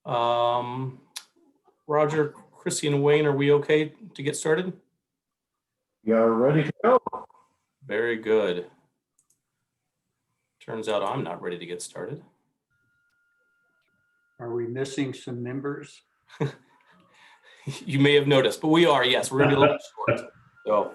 Roger, Chrissy, and Wayne, are we okay to get started? You're ready to go. Very good. Turns out I'm not ready to get started. Are we missing some members? You may have noticed, but we are, yes, we're gonna be a little bit short. So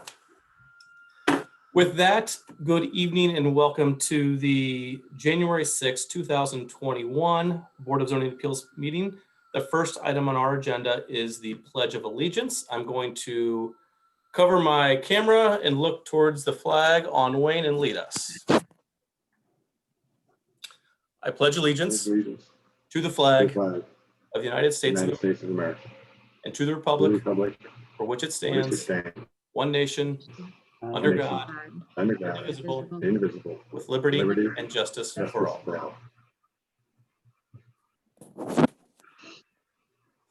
with that, good evening and welcome to the January 6, 2021 Board of Zoning Appeals meeting. The first item on our agenda is the Pledge of Allegiance. I'm going to cover my camera and look towards the flag on Wayne and lead us. I pledge allegiance to the flag of the United States of America and to the the republic republic for which it for which it stands, stands, one nation, Uh, under nation, God, under God, indivisible, indivisible, with liberty liberty and justice justice for all. for all.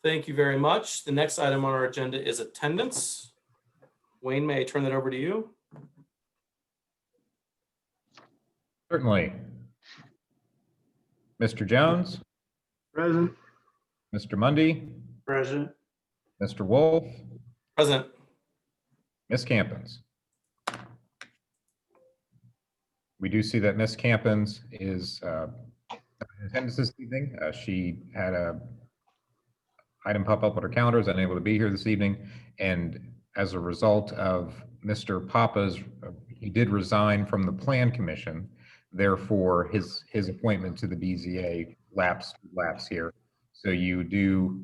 Thank you very much. The next item on our agenda is attendance. Wayne, may I turn that over to you? Certainly. Mr. Jones, Present. Mr. Mundy, Present. Mr. Wolf, Present. Ms. Campins. We do see that Ms. Campins is in attendance this evening. She had a item pop up on her calendar, is unable to be here this evening. And as a result of Mr. Papa's, he did resign from the Plan Commission. Therefore, his appointment to the BZA lapse here. So you do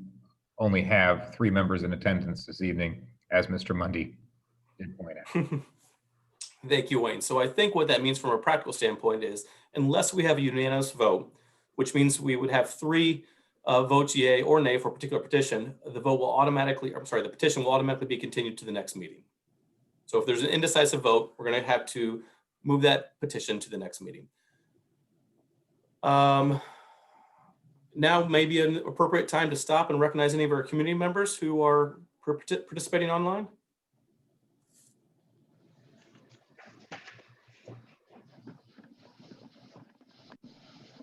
only have 3 members in attendance this evening, as Mr. Mundy did point out. Thank you, Wayne. So I think what that means from a practical standpoint is unless we have a unanimous vote, which means we would have 3 votes yea or nay for a particular petition, the petition will automatically be continued to the next meeting. So if there's an indecisive vote, we're going to have to move that petition to the next meeting. Now may be an appropriate time to stop and recognize any of our community members who are participating online.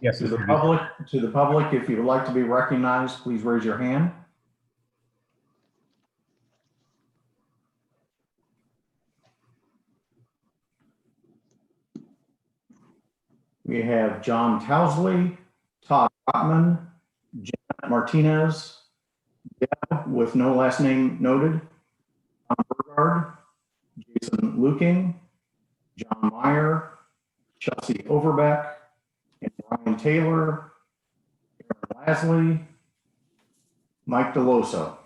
Yes, To the public, if you would like to be recognized, please raise your hand. We have John Towsley, Todd Rotman, Janet Martinez, Deb with no last name noted, Tom Burgard, Jason Luking, John Meyer, Chelsea Overbeck, and Ryan Taylor, Aaron Lasley, Mike DeLoso.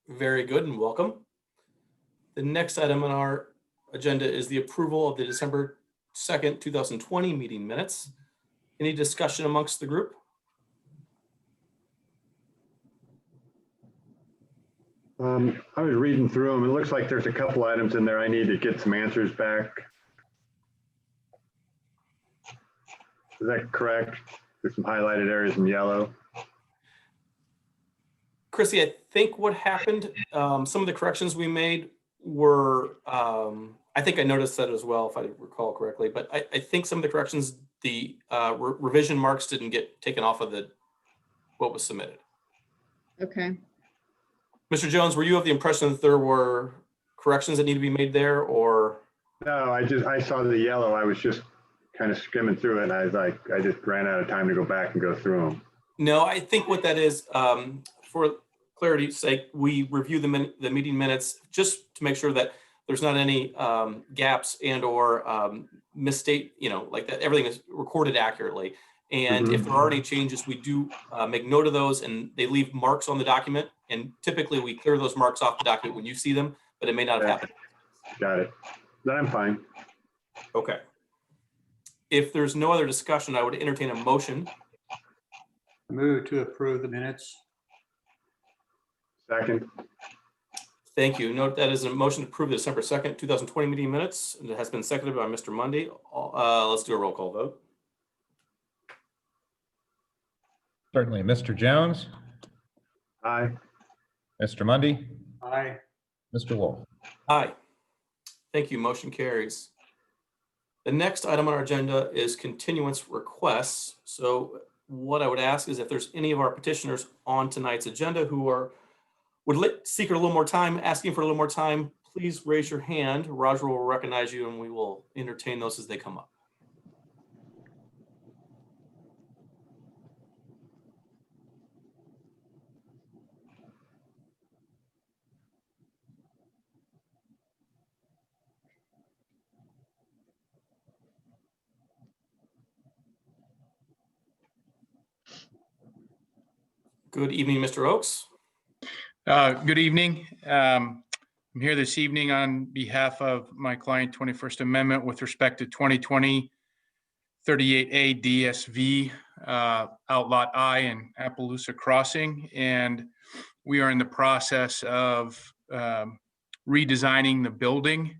Very good and welcome. The next item on our agenda is the approval of the December 2nd, 2020 meeting minutes. Any discussion amongst the group? I was reading through them. It looks like there's a couple items in there I need to get some answers back. Is that correct? There's some highlighted areas in yellow. Chrissy, I think what happened, some of the corrections we made were, I think I noticed that as well, if I recall correctly, but I think some of the corrections, the revision marks didn't get taken off of what was submitted. Okay. Mr. Jones, were you of the impression that there were corrections that need to be made there, or? No, I saw the yellow. I was just kind of skimming through it and I just ran out of time to go back and go through them. No, I think what that is, for clarity's sake, we review the meeting minutes just to make sure that there's not any gaps and or misstate, like that everything is recorded accurately. And if there are any changes, we do make note of those and they leave marks on the document. And typically we clear those marks off the document when you see them, but it may not have happened. Got it. Then I'm fine. Okay. If there's no other discussion, I would entertain a motion. Move to approve the minutes. Second. Thank you. Note that is a motion to approve the December 2nd, 2020 meeting minutes. And it has been seconded by Mr. Mundy. Let's do a roll call vote. Certainly. Mr. Jones, Aye. Mr. Mundy, Aye. Mr. Wolf. Aye. Thank you. Motion carries. The next item on our agenda is continuance requests. So what I would ask is if there's any of our petitioners on tonight's agenda who would seek a little more time, asking for a little more time, please raise your hand. Roger will recognize you and we will entertain those as they come up. Good evening, Mr. Oakes. Good evening. I'm here this evening on behalf of my client 21st Amendment with respect to 2020 38A DSV Outlot I and Appaloosa Crossing. And we are in the process of redesigning the building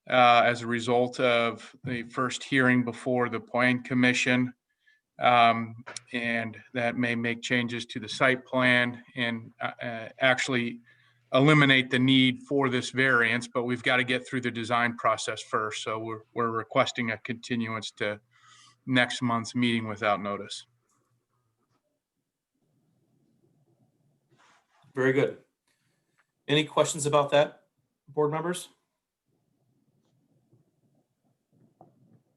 as a result of the first hearing before the Plan Commission. And that may make changes to the site plan and actually eliminate the need for this variance, but we've got to get through the design process first. So we're requesting a continuance to next month's meeting without notice. Very good. Any questions about that, board members?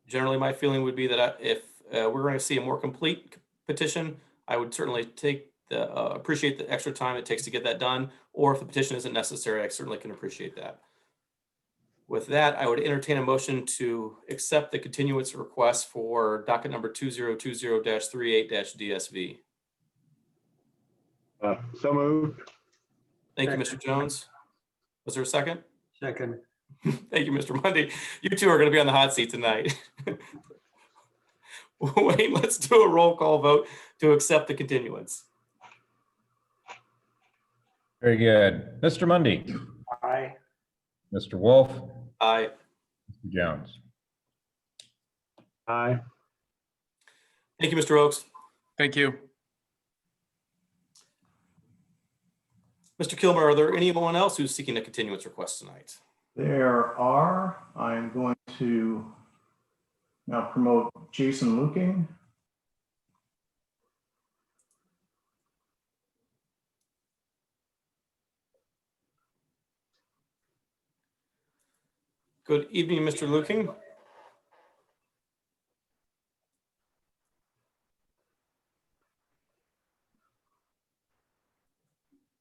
Generally, my feeling would be that if we're going to see a more complete petition, I would certainly appreciate the extra time it takes to get that done. Or if the petition isn't necessary, I certainly can appreciate that. With that, I would entertain a motion to accept the continuance request for docket number 2020-38-DSV. So moved. Thank you, Mr. Jones. Was there a second? Second. Thank you, Mr. Mundy. You two are going to be on the hot seat tonight. Wait, let's do a roll call vote to accept the continuance. Very good. Mr. Mundy, Aye. Mr. Wolf, Aye. Mr. Jones. Aye. Thank you, Mr. Oakes. Thank you. Mr. Kilmer, are there anyone else who's seeking a continuance request tonight? There are. I'm going to now promote Jason Luking. Good evening, Mr. Luking.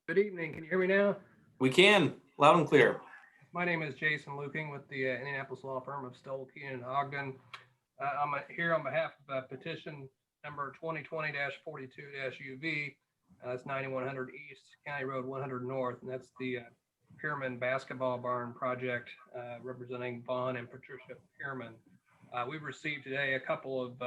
Good evening. Can you hear me now? We can, loud and clear. My name is Jason Luking with the Indianapolis law firm of Stoll, Keenan, and Ogden. I'm here on behalf of petition number 2020-42-UV. That's 9100 East, County Road 100 North, and that's the Pierman Basketball Barn project representing Vaughn and Patricia Pierman. We've received today a couple of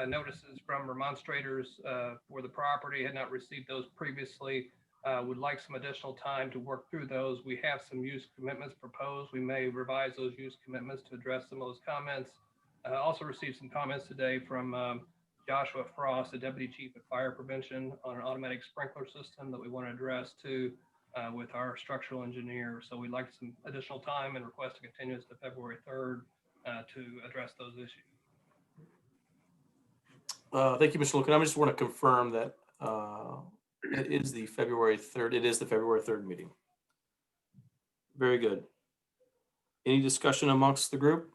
notices from remonstrators for the property. Had not received those previously. Would like some additional time to work through those. We have some use commitments proposed. We may revise those use commitments to address some of those comments. Also received some comments today from Joshua Frost, the Deputy Chief of Fire Prevention, on an automatic sprinkler system that we want to address too with our structural engineer. So we'd like some additional time and request a continuance to February 3rd to address those issues. Thank you, Mr. Luking. I just want to confirm that it is the February 3rd. It is the February 3rd meeting. Very good. Any discussion amongst the group?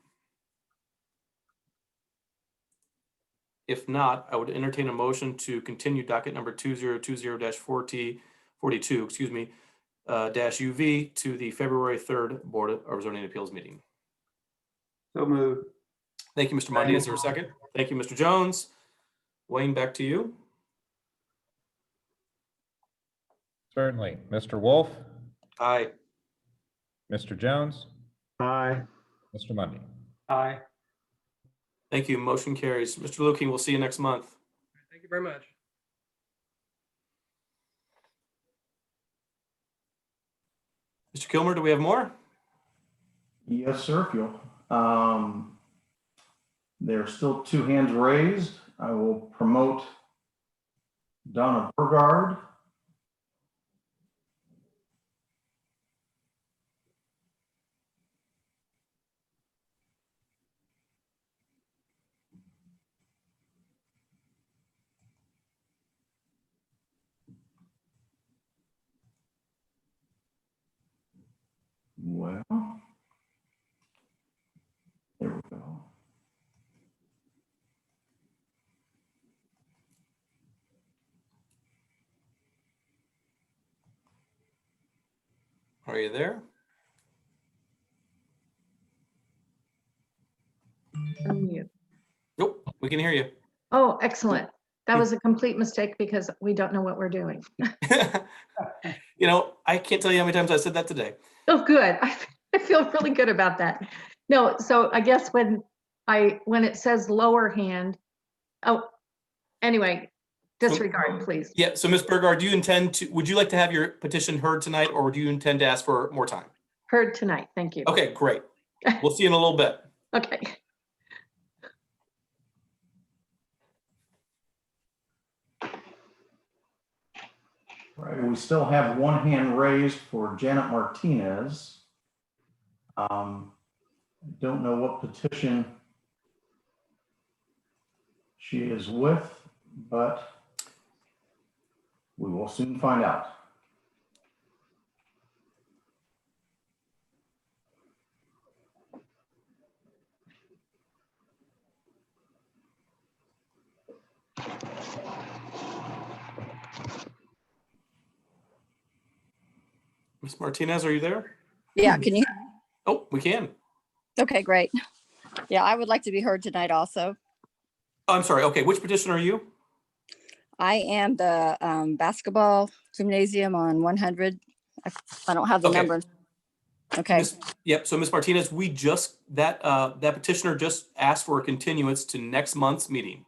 If not, I would entertain a motion to continue docket number 2020-42, excuse me, -UV to the February 3rd Board of Zoning Appeals meeting. So moved. Thank you, Mr. Mundy. Is there a second? Thank you, Mr. Jones. Wayne, back to you. Certainly. Mr. Wolf, Aye. Mr. Jones, Aye. Mr. Mundy. Aye. Thank you. Motion carries. Mr. Luking, we'll see you next month. Thank you very much. Mr. Kilmer, do we have more? Yes, sir, if you'll. There are still two hands raised. I will promote Donna Burgard. Are you there? Unmute. Nope, we can hear you. Oh, excellent. That was a complete mistake because we don't know what we're doing. You know, I can't tell you how many times I said that today. Oh, good. I feel really good about that. No, so I guess when it says lower hand, oh, anyway, disregard, please. Yeah, so Ms. Burgard, would you like to have your petition heard tonight, or do you intend to ask for more time? Heard tonight. Thank you. Okay, great. We'll see you in a little bit. Okay. Right, we still have one hand raised for Janet Martinez. Don't know what petition she is with, but we will soon find out. Ms. Martinez, are you there? Yeah, can you? Oh, we can. Okay, great. Yeah, I would like to be heard tonight also. Oh, I'm sorry. Okay, which petition are you? I am the basketball gymnasium on 100. I don't have the Okay. number. Okay, Yep, so Ms. Martinez, that petitioner just asked for a continuance to next month's meeting.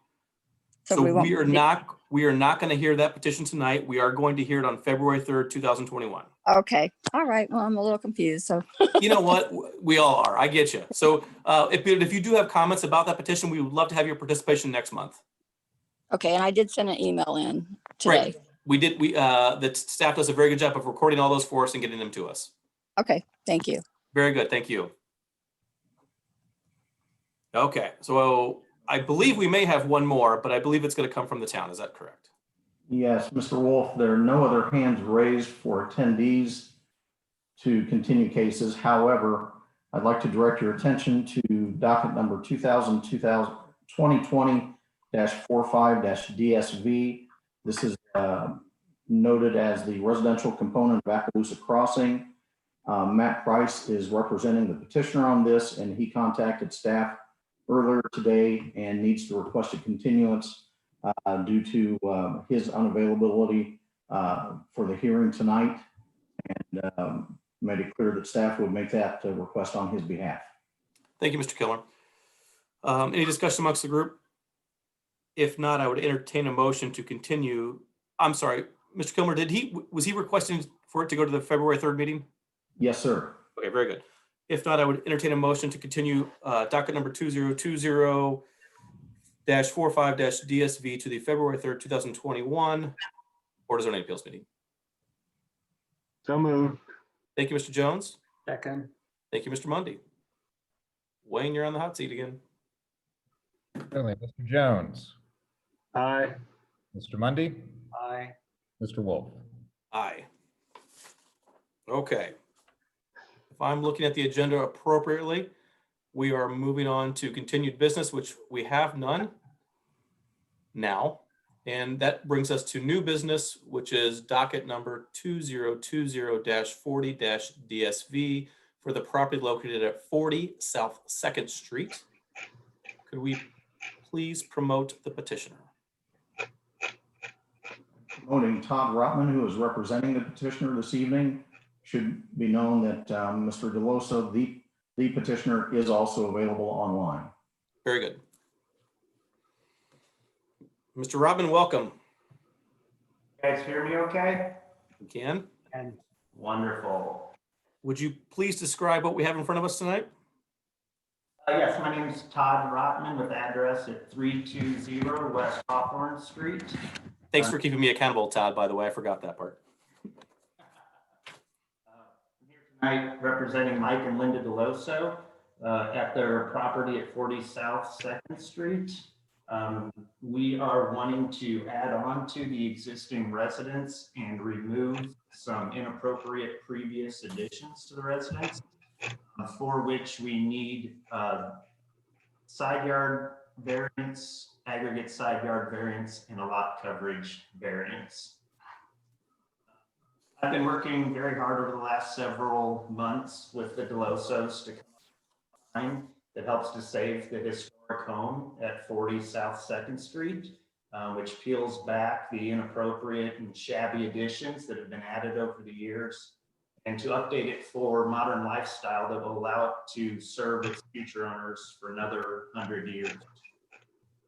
So we won't. we are not going to hear that petition tonight. We are going to hear it on February 3rd, 2021. Okay, all right. Well, I'm a little confused, so. You know what? We all are. I get you. So if you do have comments about that petition, we would love to have your participation next month. Okay, and I did send an email in today. Great. The staff does a very good job of recording all those for us and getting them to us. Okay, thank you. Very good. Thank you. Okay, so I believe we may have one more, but I believe it's going to come from the town. Is that correct? Yes, Mr. Wolf, there are no other hands raised for attendees to continue cases. However, I'd like to direct your attention to docket number 2020-45-DSV. This is noted as the residential component of Appaloosa Crossing. Matt Price is representing the petitioner on this, and he contacted staff earlier today and needs to request a continuance due to his unavailability for the hearing tonight, and made it clear that staff would make that request on his behalf. Thank you, Mr. Killer. Any discussion amongst the group? If not, I would entertain a motion to continue. I'm sorry, Mr. Kilmer, was he requesting for it to go to the February 3rd meeting? Yes, sir. Okay, very good. If not, I would entertain a motion to continue docket number 2020-45-DSV to the February 3rd, 2021 Board of Zoning Appeals meeting. So moved. Thank you, Mr. Jones. Second. Thank you, Mr. Mundy. Wayne, you're on the hot seat again. Certainly. Mr. Jones, Aye. Mr. Mundy, Aye. Mr. Wolf. Aye. Okay. If I'm looking at the agenda appropriately, we are moving on to continued business, which we have none now. And that brings us to new business, which is docket number 2020-40-DSV for the property located at 40 South 2nd Street. Could we please promote the petitioner? Promoting Todd Rotman, who is representing the petitioner this evening. Should be known that Mr. DeLoso, the petitioner, is also available online. Very good. Mr. Robin, welcome. You guys hear me okay? You can. And Wonderful. Would you please describe what we have in front of us tonight? Yes, my name is Todd Rotman with address at 320 West Hawthorne Street. Thanks for keeping me accountable, Todd, by the way. I forgot that part. I'm here tonight representing Mike and Linda DeLoso at their property at 40 South 2nd Street. We are wanting to add on to the existing residence and remove some inappropriate previous additions to the residence, for which we need side yard variance, aggregate side yard variance, and a lot coverage variance. I've been working very hard over the last several months with the DeLosos to come up with a design that helps to save the historic home at 40 South 2nd Street, which peels back the inappropriate and shabby additions that have been added over the years, and to update it for modern lifestyle that will allow it to serve its future owners for another 100 years.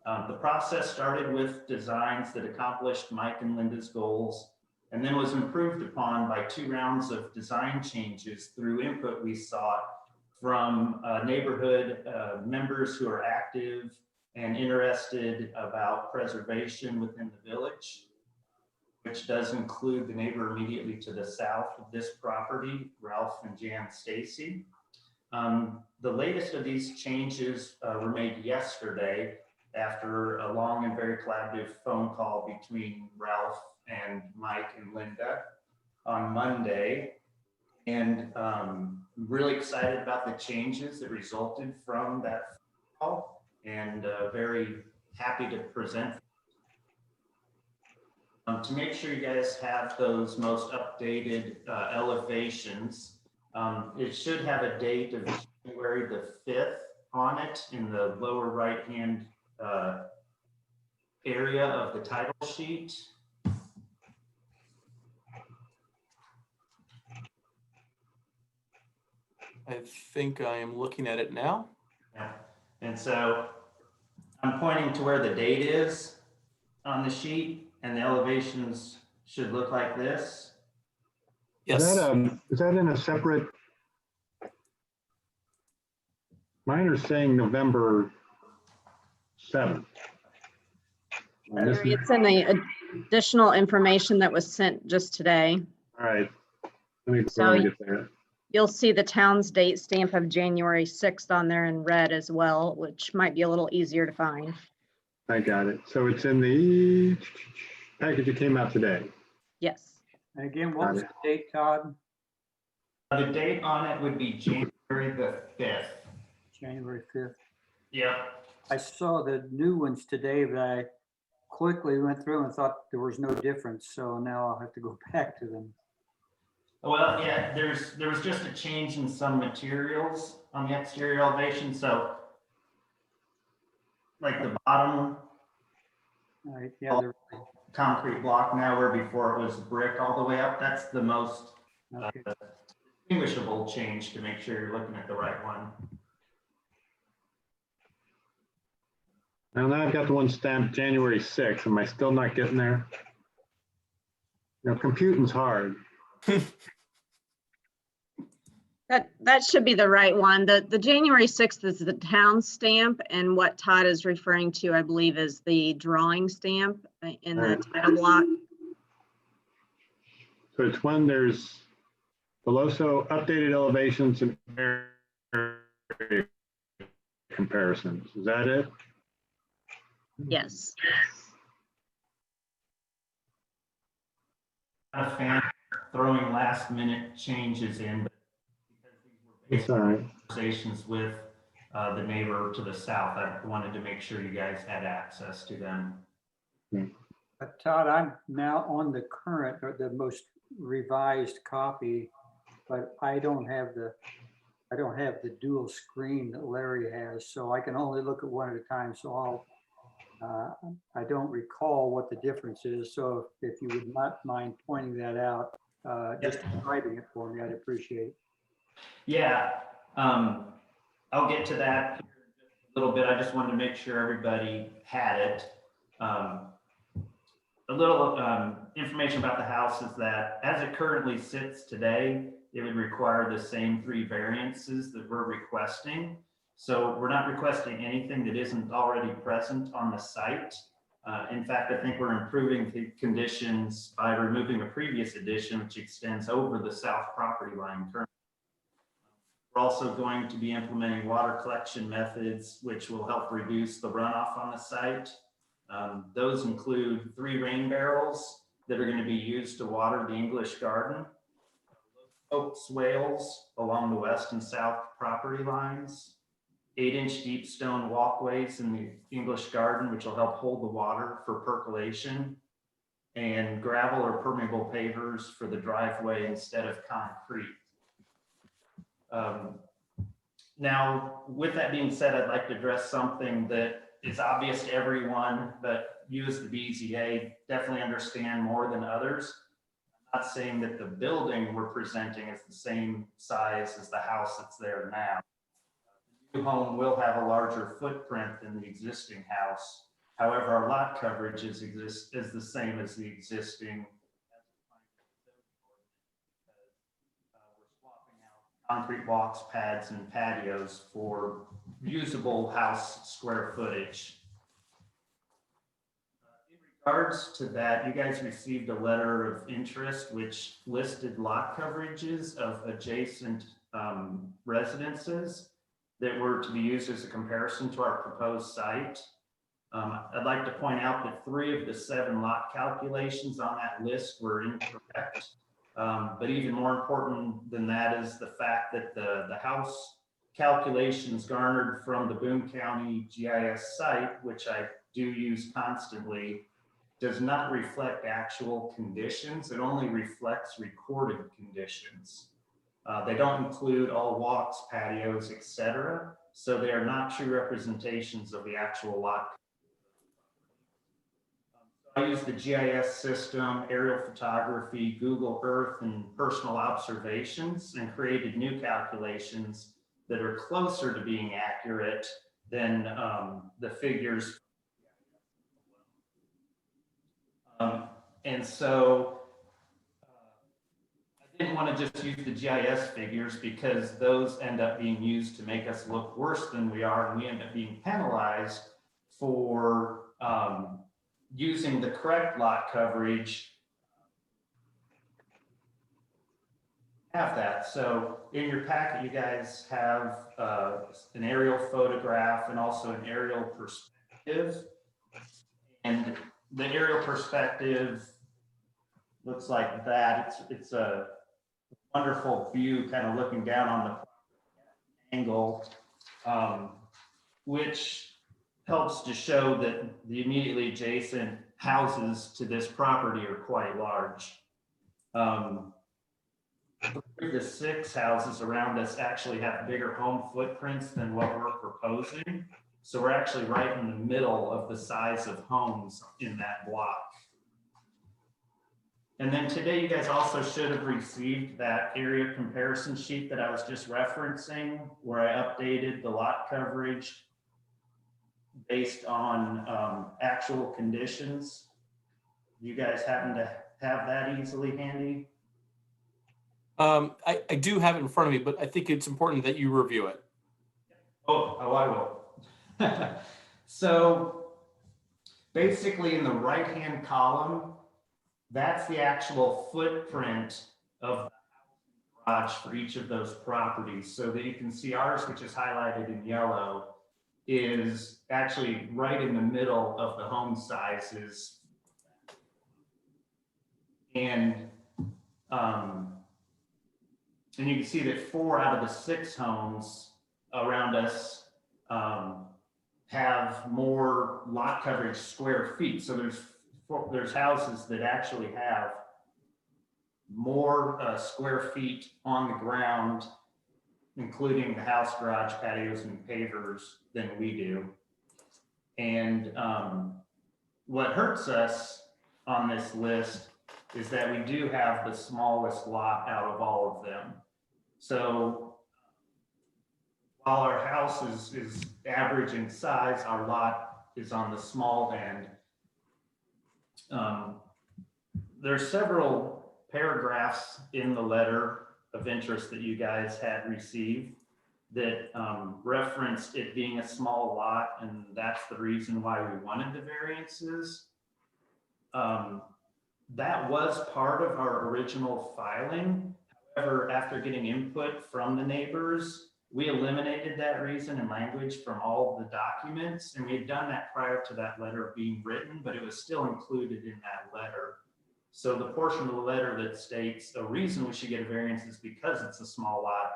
The process started with designs that accomplished Mike and Linda's goals, and then was improved upon by 2 rounds of design changes through input we sought from neighborhood members who are active and interested about preservation within the village, which does include the neighbor immediately to the south of this property, Ralph and Jan Stacy. The latest of these changes were made yesterday after a long and very collaborative phone call between Ralph and Mike and Linda on Monday. And really excited about the changes that resulted from that phone call, and very happy to present. To make sure you guys have those most updated elevations, it should have a date of January the 5th on it in the lower right-hand area of the title sheet. I think I am looking at it now. Yeah. And so I'm pointing to where the date is on the sheet, and the elevations should look like this. Yes. Is that in a separate? Mine are saying November 7th. It's in the additional information that was sent just today. All right. Let me So get there. You'll see the town's date stamp of January 6th on there in red as well, which might be a little easier to find. I got it. So it's in the package that came out today. Yes. And again, what was the date, Todd? The date on it would be January the 5th. January 5th. Yep. I saw the new ones today, but I quickly went through and thought there was no difference. So now I'll have to go back to them. Well, yeah, there was just a change in some materials on the exterior elevation. So like the bottom All right, yeah, concrete block now, where before it was brick all the way up, that's the most okay. distinguishable change, to make sure you're looking at the right one. Now I've got the one stamped January 6th. Am I still not getting there? You know, computing's hard. That should be the right one. The January 6th is the town stamp, and what Todd is referring to, I believe, is the drawing stamp in the title block. So it's when there's DeLoso updated elevations and area comparisons. Is that it? Yes. Not a fan of throwing last minute changes in, but because these were It's all right. conversations with the neighbor to the south, I wanted to make sure you guys had access to them. But Todd, I'm now on the current, or the most revised copy, but I don't have the dual screen that Larry has, so I can only look at one at a time. So I don't recall what the difference is. So if you would not mind pointing that out, just describing it for me, I'd appreciate it. Yeah, I'll get to that in just a little bit. I just wanted to make sure everybody had it. A little information about the house is that as it currently sits today, it would require the same 3 variances that we're requesting. So we're not requesting anything that isn't already present on the site. In fact, I think we're improving the conditions by removing a previous addition, which extends over the south property line currently. We're also going to be implementing water collection methods, which will help reduce the runoff on the site. Those include 3 rain barrels that are going to be used to water the English garden, oak swales along the west and south property lines, 8-inch deep stone walkways in the English garden, which will help hold the water for percolation, and gravel or permeable pavers for the driveway instead of concrete. Now, with that being said, I'd like to address something that is obvious to everyone, but you as the BZA definitely understand more than others. I'm not saying that the building we're presenting is the same size as the house that's there now. The new home will have a larger footprint than the existing house. However, our lot coverage is the same as the existing. We're swapping out concrete walks, pads, and patios for usable house square footage. In regards to that, you guys received a letter of interest which listed lot coverages of adjacent residences that were to be used as a comparison to our proposed site. I'd like to point out that 3 of the 7 lot calculations on that list were incorrect. But even more important than that is the fact that the house calculations garnered from the Boone County GIS site, which I do use constantly, does not reflect actual conditions. It only reflects recorded conditions. They don't include all walks, patios, etc. So they are not true representations of the actual lot. I use the GIS system, aerial photography, Google Earth, and personal observations, and created new calculations that are closer to being accurate than the figures. And so I didn't want to just use the GIS figures because those end up being used to make us look worse than we are, and we end up being penalized for using the correct lot coverage. Have that. So in your packet, you guys have an aerial photograph and also an aerial perspective. And the aerial perspective looks like that. It's a wonderful view, kind of looking down on the angle, which helps to show that the immediately adjacent houses to this property are quite large. The 6 houses around us actually have bigger home footprints than what we're proposing. So we're actually right in the middle of the size of homes in that block. And then today you guys also should have received that area comparison sheet that I was just referencing, where I updated the lot coverage based on actual conditions. You guys happen to have that easily handy? I do have it in front of me, but I think it's important that you review it. Oh, I will. So basically in the right-hand column, that's the actual footprint of the garage for each of those properties. So that you can see ours, which is highlighted in yellow, is actually right in the middle of the home sizes. And you can see that 4 out of the 6 homes around us have more lot coverage square feet. So there's houses that actually have more square feet on the ground, including the house, garage, patios, and pavers than we do. And what hurts us on this list is that we do have the smallest lot out of all of them. So while our house is average in size, our lot is on the small end. There's several paragraphs in the letter of interest that you guys had received that referenced it being a small lot, and that's the reason why we wanted the variances. That was part of our original filing. However, after getting input from the neighbors, we eliminated that reason and language from all of the documents, and we had done that prior to that letter being written, but it was still included in that letter. So the portion of the letter that states a reason we should get a variance is because it's a small lot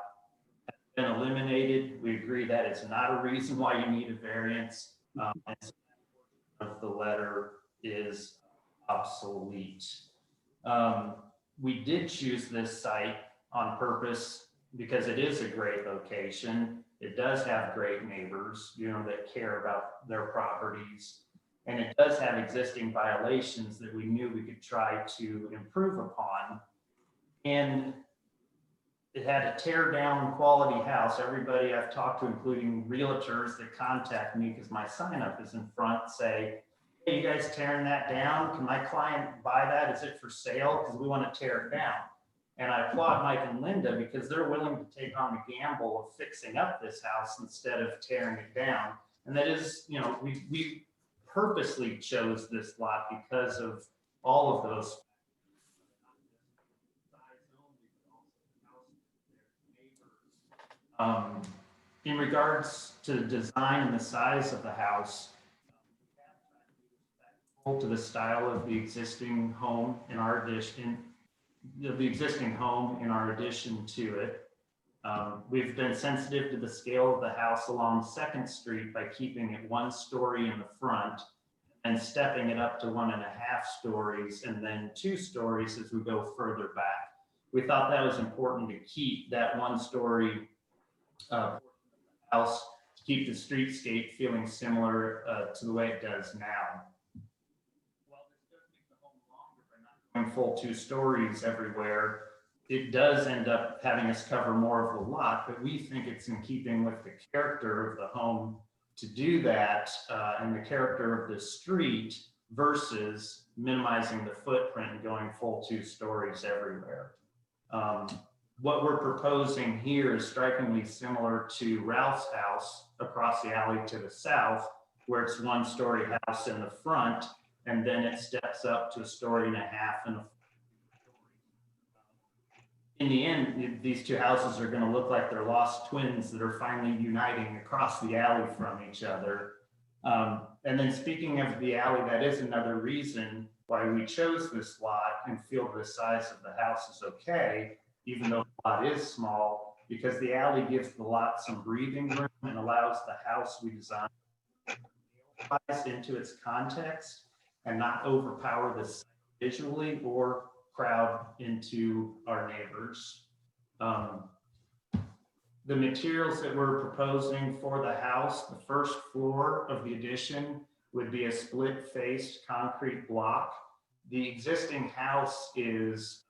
has been eliminated. We agree that it's not a reason why you need a variance. And so that portion of the letter is obsolete. We did choose this site on purpose because it is a great location. It does have great neighbors, that care about their properties. And it does have existing violations that we knew we could try to improve upon. And it had a tear down quality house. Everybody I've talked to, including realtors that contact me because my sign up is in front, say, hey, you guys tearing that down? Can my client buy that? Is it for sale? Because we want to tear it down. And I applaud Mike and Linda because they're willing to take on the gamble of fixing up this house instead of tearing it down. And that is, we purposely chose this lot because of all of those. In regards to the design and the size of the house, to the style of the existing home in our addition, to it. We've been sensitive to the scale of the house along 2nd Street by keeping it 1 story in the front and stepping it up to 1.5 stories and then 2 stories as we go further back. We thought that was important to keep that 1 story house, to keep the streetscape feeling similar to the way it does now. While this does make the home longer by not going full 2 stories everywhere, it does end up having us cover more of the lot, but we think it's in keeping with the character of the home to do that and the character of the street versus minimizing the footprint and going full 2 stories everywhere. What we're proposing here is strikingly similar to Ralph's house across the alley to the south, where it's 1 story house in the front, and then it steps up to 1.5 stories and a. In the end, these 2 houses are going to look like they're lost twins that are finally uniting across the alley from each other. And then speaking of the alley, that is another reason why we chose this lot and feel the size of the house is okay, even though the lot is small, because the alley gives the lot some breathing room and allows the house we designed into its context and not overpower this visually or crowd into our neighbors. The materials that we're proposing for the house, the 1st floor of the addition would be a split-faced concrete block. The existing house is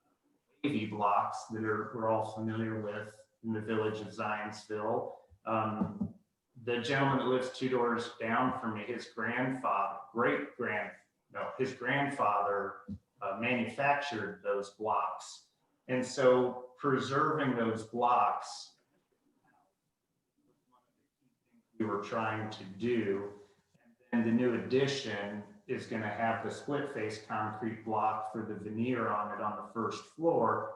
wavy blocks that we're all familiar with in the village of Zionsville. The gentleman that lives 2 doors down from me, his grandfather manufactured those blocks. And so preserving those blocks, we were trying to do. And the new addition is going to have the split face concrete block for the veneer on it on the 1st floor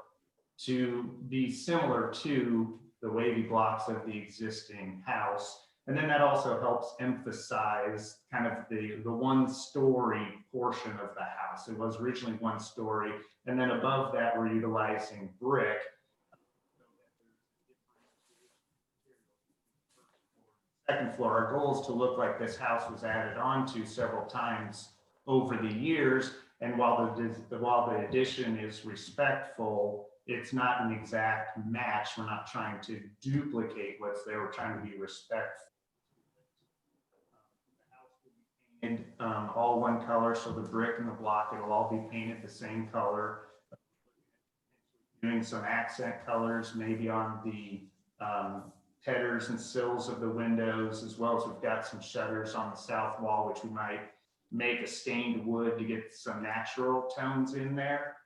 to be similar to the wavy blocks of the existing house. And then that also helps emphasize kind of the 1 story portion of the house. It was originally 1 story, and then above that we're utilizing brick. 2nd floor, our goal is to look like this house was added on to several times over the years. And while the addition is respectful, it's not an exact match. We're not trying to duplicate what's there. We're trying to be respectful. And all 1 color, so the brick and the block, it'll all be painted the same color. Doing some accent colors, maybe on the headers and sills of the windows, as well as we've got some shutters on the south wall, which we might make a stained wood to get some natural tones in there.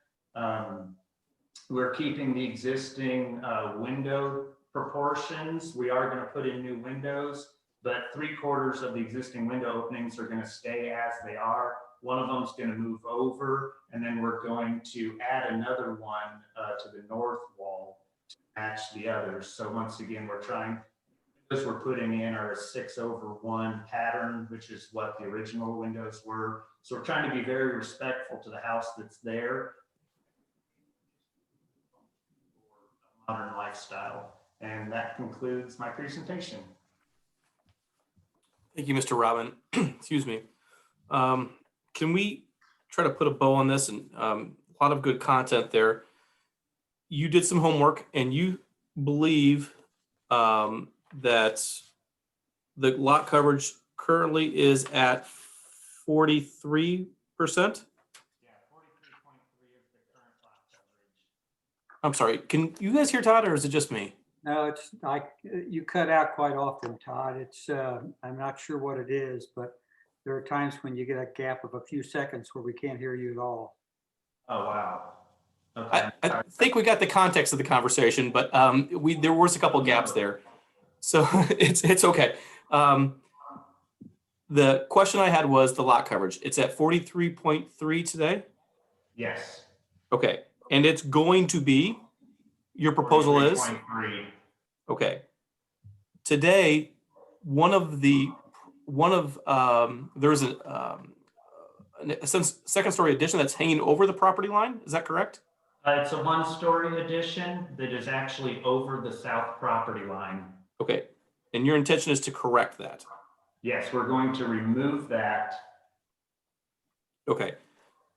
We're keeping the existing window proportions. We are going to put in new windows, but 3/4 of the existing window openings are going to stay as they are. One of them is going to move over, and then we're going to add another one to the north wall to match the others. So once again, we're putting in our 6/1 pattern, which is what the original windows were. So we're trying to be very respectful to the house that's there. Modern lifestyle. And that concludes my presentation. Thank you, Mr. Robin. Excuse me. Can we try to put a bow on this, and a lot of good content there. You did some homework, and you believe that the lot coverage currently is at 43%. Yeah, 43.3 is the current lot coverage. I'm sorry. Can you guys hear Todd, or is it just me? No, it's, you cut out quite often, Todd. It's, I'm not sure what it is, but there are times when you get a gap of a few seconds where we can't hear you at all. Oh, wow. Okay. I think we got the context of the conversation, but there was a couple gaps there, so it's okay. The question I had was the lot coverage. It's at 43.3 today. Yes. Okay, and it's going to be. Your proposal is 43.3. okay. Today, there's a second story addition that's hanging over the property line. Is that correct? It's a 1-story addition that is actually over the south property line. Okay, and your intention is to correct that. Yes, we're going to remove that. Okay,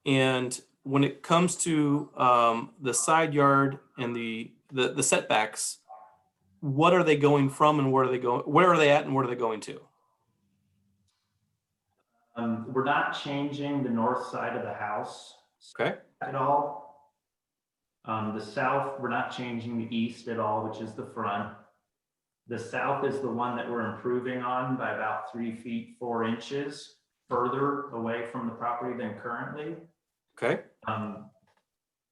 and when it comes to the side yard and the setbacks, what are they going from, and where are they going? Where are they at, and where are they going to? We're not changing the north side of the house Okay, at all. The south, we're not changing the east at all, which is the front. The south is the one that we're improving on by about 3 feet 4 inches further away from the property than currently. okay,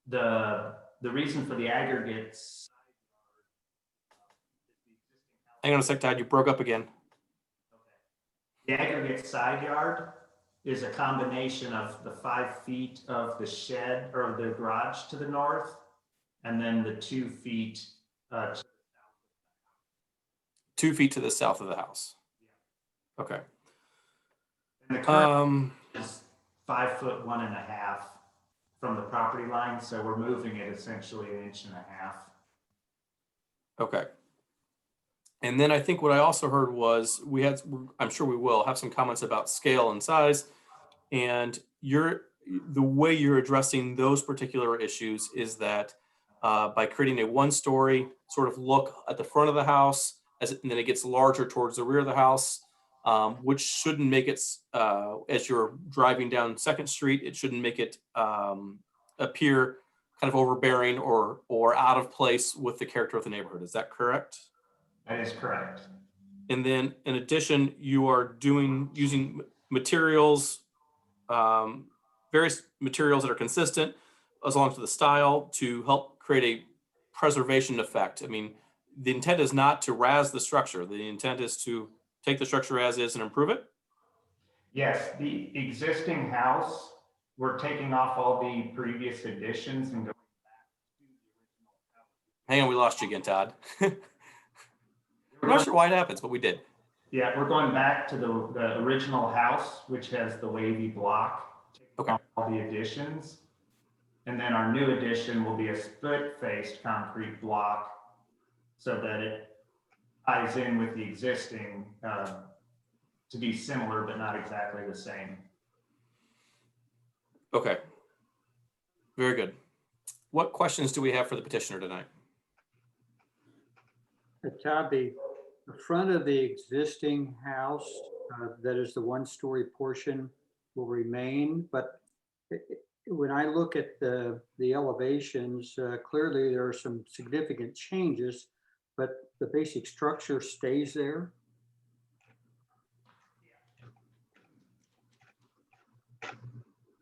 The reason for the aggregates. hang on a sec, Todd. You broke up again. The aggregate side yard is a combination of the 5 feet of the shed or the garage to the north, and then the 2 feet. 2 feet to the south of the house. Okay. And the current is 5 foot 1.5 from the property line, so we're moving it essentially 1.5 inches. Okay. And then I think what I also heard was I'm sure we will have some comments about scale and size, and the way you're addressing those particular issues is that by creating a 1-story sort of look at the front of the house, and then it gets larger towards the rear of the house, which shouldn't make it, as you're driving down 2nd Street, it shouldn't make it appear kind of overbearing or out of place with the character of the neighborhood. Is that correct? That is correct. And then in addition, you are using materials, various materials that are consistent as long as the style to help create a preservation effect. I mean, the intent is not to razz the structure. The intent is to take the structure as is and improve it. Yes, the existing house, we're taking off all the previous additions and going back to the original house. Hang on, we lost you again, Todd. I'm not sure why it happens, but we did. Yeah, we're going back to the original house, which has the wavy block. Okay. All the additions. And then our new addition will be a split-faced concrete block so that it ties in with the existing to be similar, but not exactly the same. Okay. Very good. What questions do we have for the petitioner tonight? Todd, the front of the existing house, that is the 1-story portion, will remain, but when I look at the elevations, clearly there are some significant changes, but the basic structure stays there.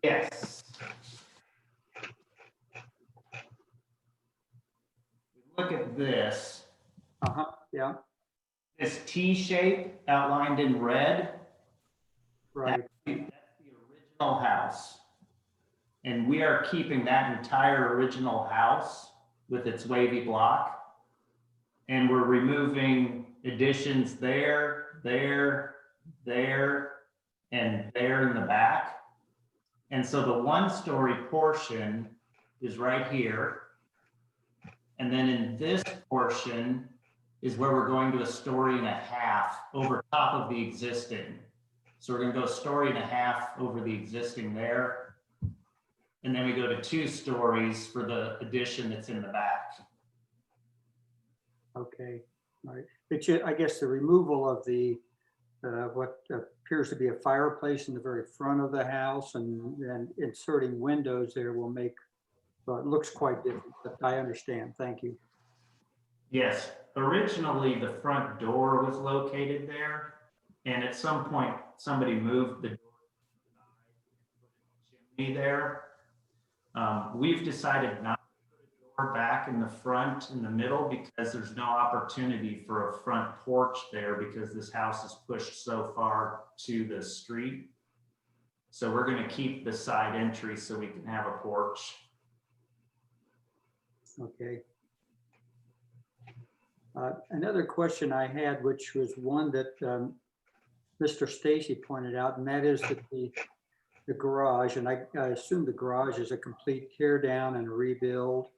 Yes. Look at this. Yeah, This T shape outlined in red. right. That's the original house. And we are keeping that entire original house with its wavy block. And we're removing additions there, there, there, and there in the back. And so the 1-story portion is right here. And then in this portion is where we're going to 1.5 stories over top of the existing. So we're going to go 1.5 stories over the existing there. And then we go to 2 stories for the addition that's in the back. Okay, all right. I guess the removal of the, what appears to be a fireplace in the very front of the house and inserting windows there will make, well, it looks quite different, but I understand. Thank you. Yes, originally the front door was located there, and at some point somebody moved the door chimney there. We've decided not to put a door back in the front in the middle because there's no opportunity for a front porch there because this house is pushed so far to the street. So we're going to keep the side entry so we can have a porch. Okay. Another question I had, which was one that Mr. Stacy pointed out, and that is that the garage, and I assume the garage is a complete tear down and rebuild.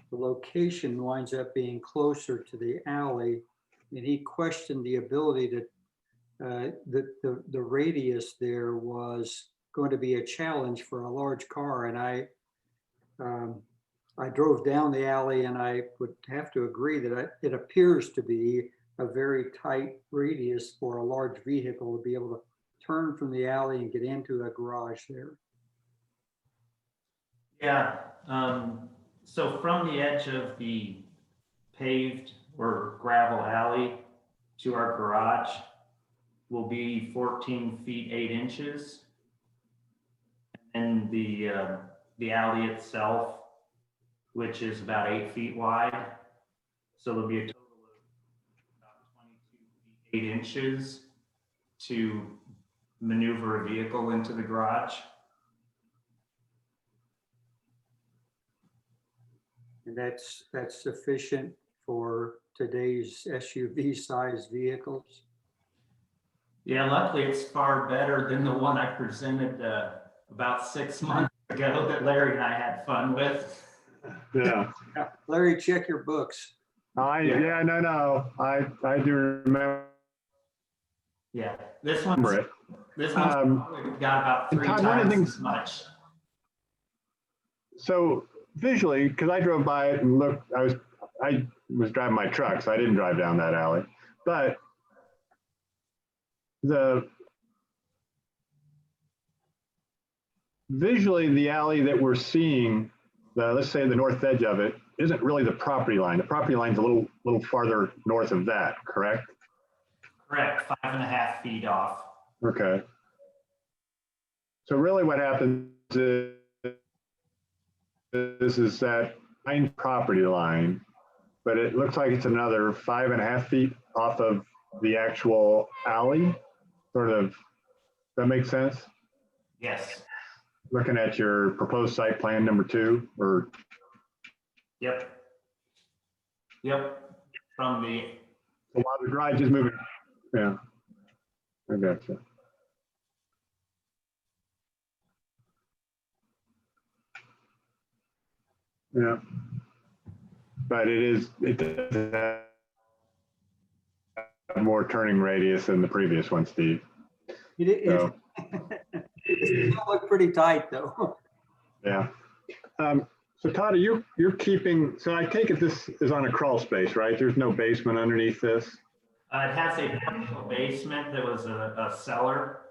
The location winds up being closer to the alley, and he questioned the ability to, the radius there was going to be a challenge for a large car, and I drove down the alley and I would have to agree that it appears to be a very tight radius for a large vehicle to be able to turn from the alley and get into a garage there. Yeah, so from the edge of the paved or gravel alley to our garage will be 14 feet 8 inches. And the alley itself, which is about 8 feet wide. So there'll be a total of about 22 feet 8 inches to maneuver a vehicle into the garage. And that's sufficient for today's SUV sized vehicles. Yeah, luckily it's far better than the one I presented about 6 months ago that Larry and I had fun with. Yeah. Larry, check your books. No, I do remember Yeah, this one's it. got about 3 Todd, one of the times things- as much. So visually, because I drove by it and looked, I was driving my truck, so I didn't drive down that alley. But visually, the alley that we're seeing, let's say the north edge of it, isn't really the property line. The property line's a little farther north of that, correct? Correct, 5.5 feet off. Okay. So really what happens is that line property line, but it looks like it's another 5.5 feet off of the actual alley, sort of. Does that make sense? Yes. Looking at your proposed site plan number 2, or Yep. From the, while the garage is moving. Yeah, I gotcha. Yeah, but it does have more turning radius than the previous one, Steve. It So, still look pretty tight though. yeah. So Todd, you're keeping, so I take it this is on a crawl space, right? There's no basement underneath this? it has a partial basement that was a cellar.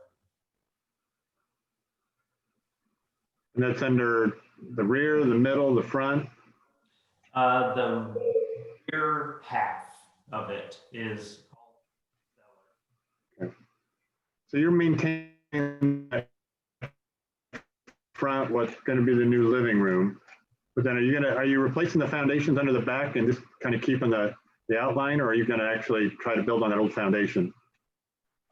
And that's under the rear, the middle, the front? The rear half of it is Okay. So you're maintaining that front, what's going to be the new living room. But then are you replacing the foundations under the back and just kind of keeping the outline, or are you going to actually try to build on that old foundation?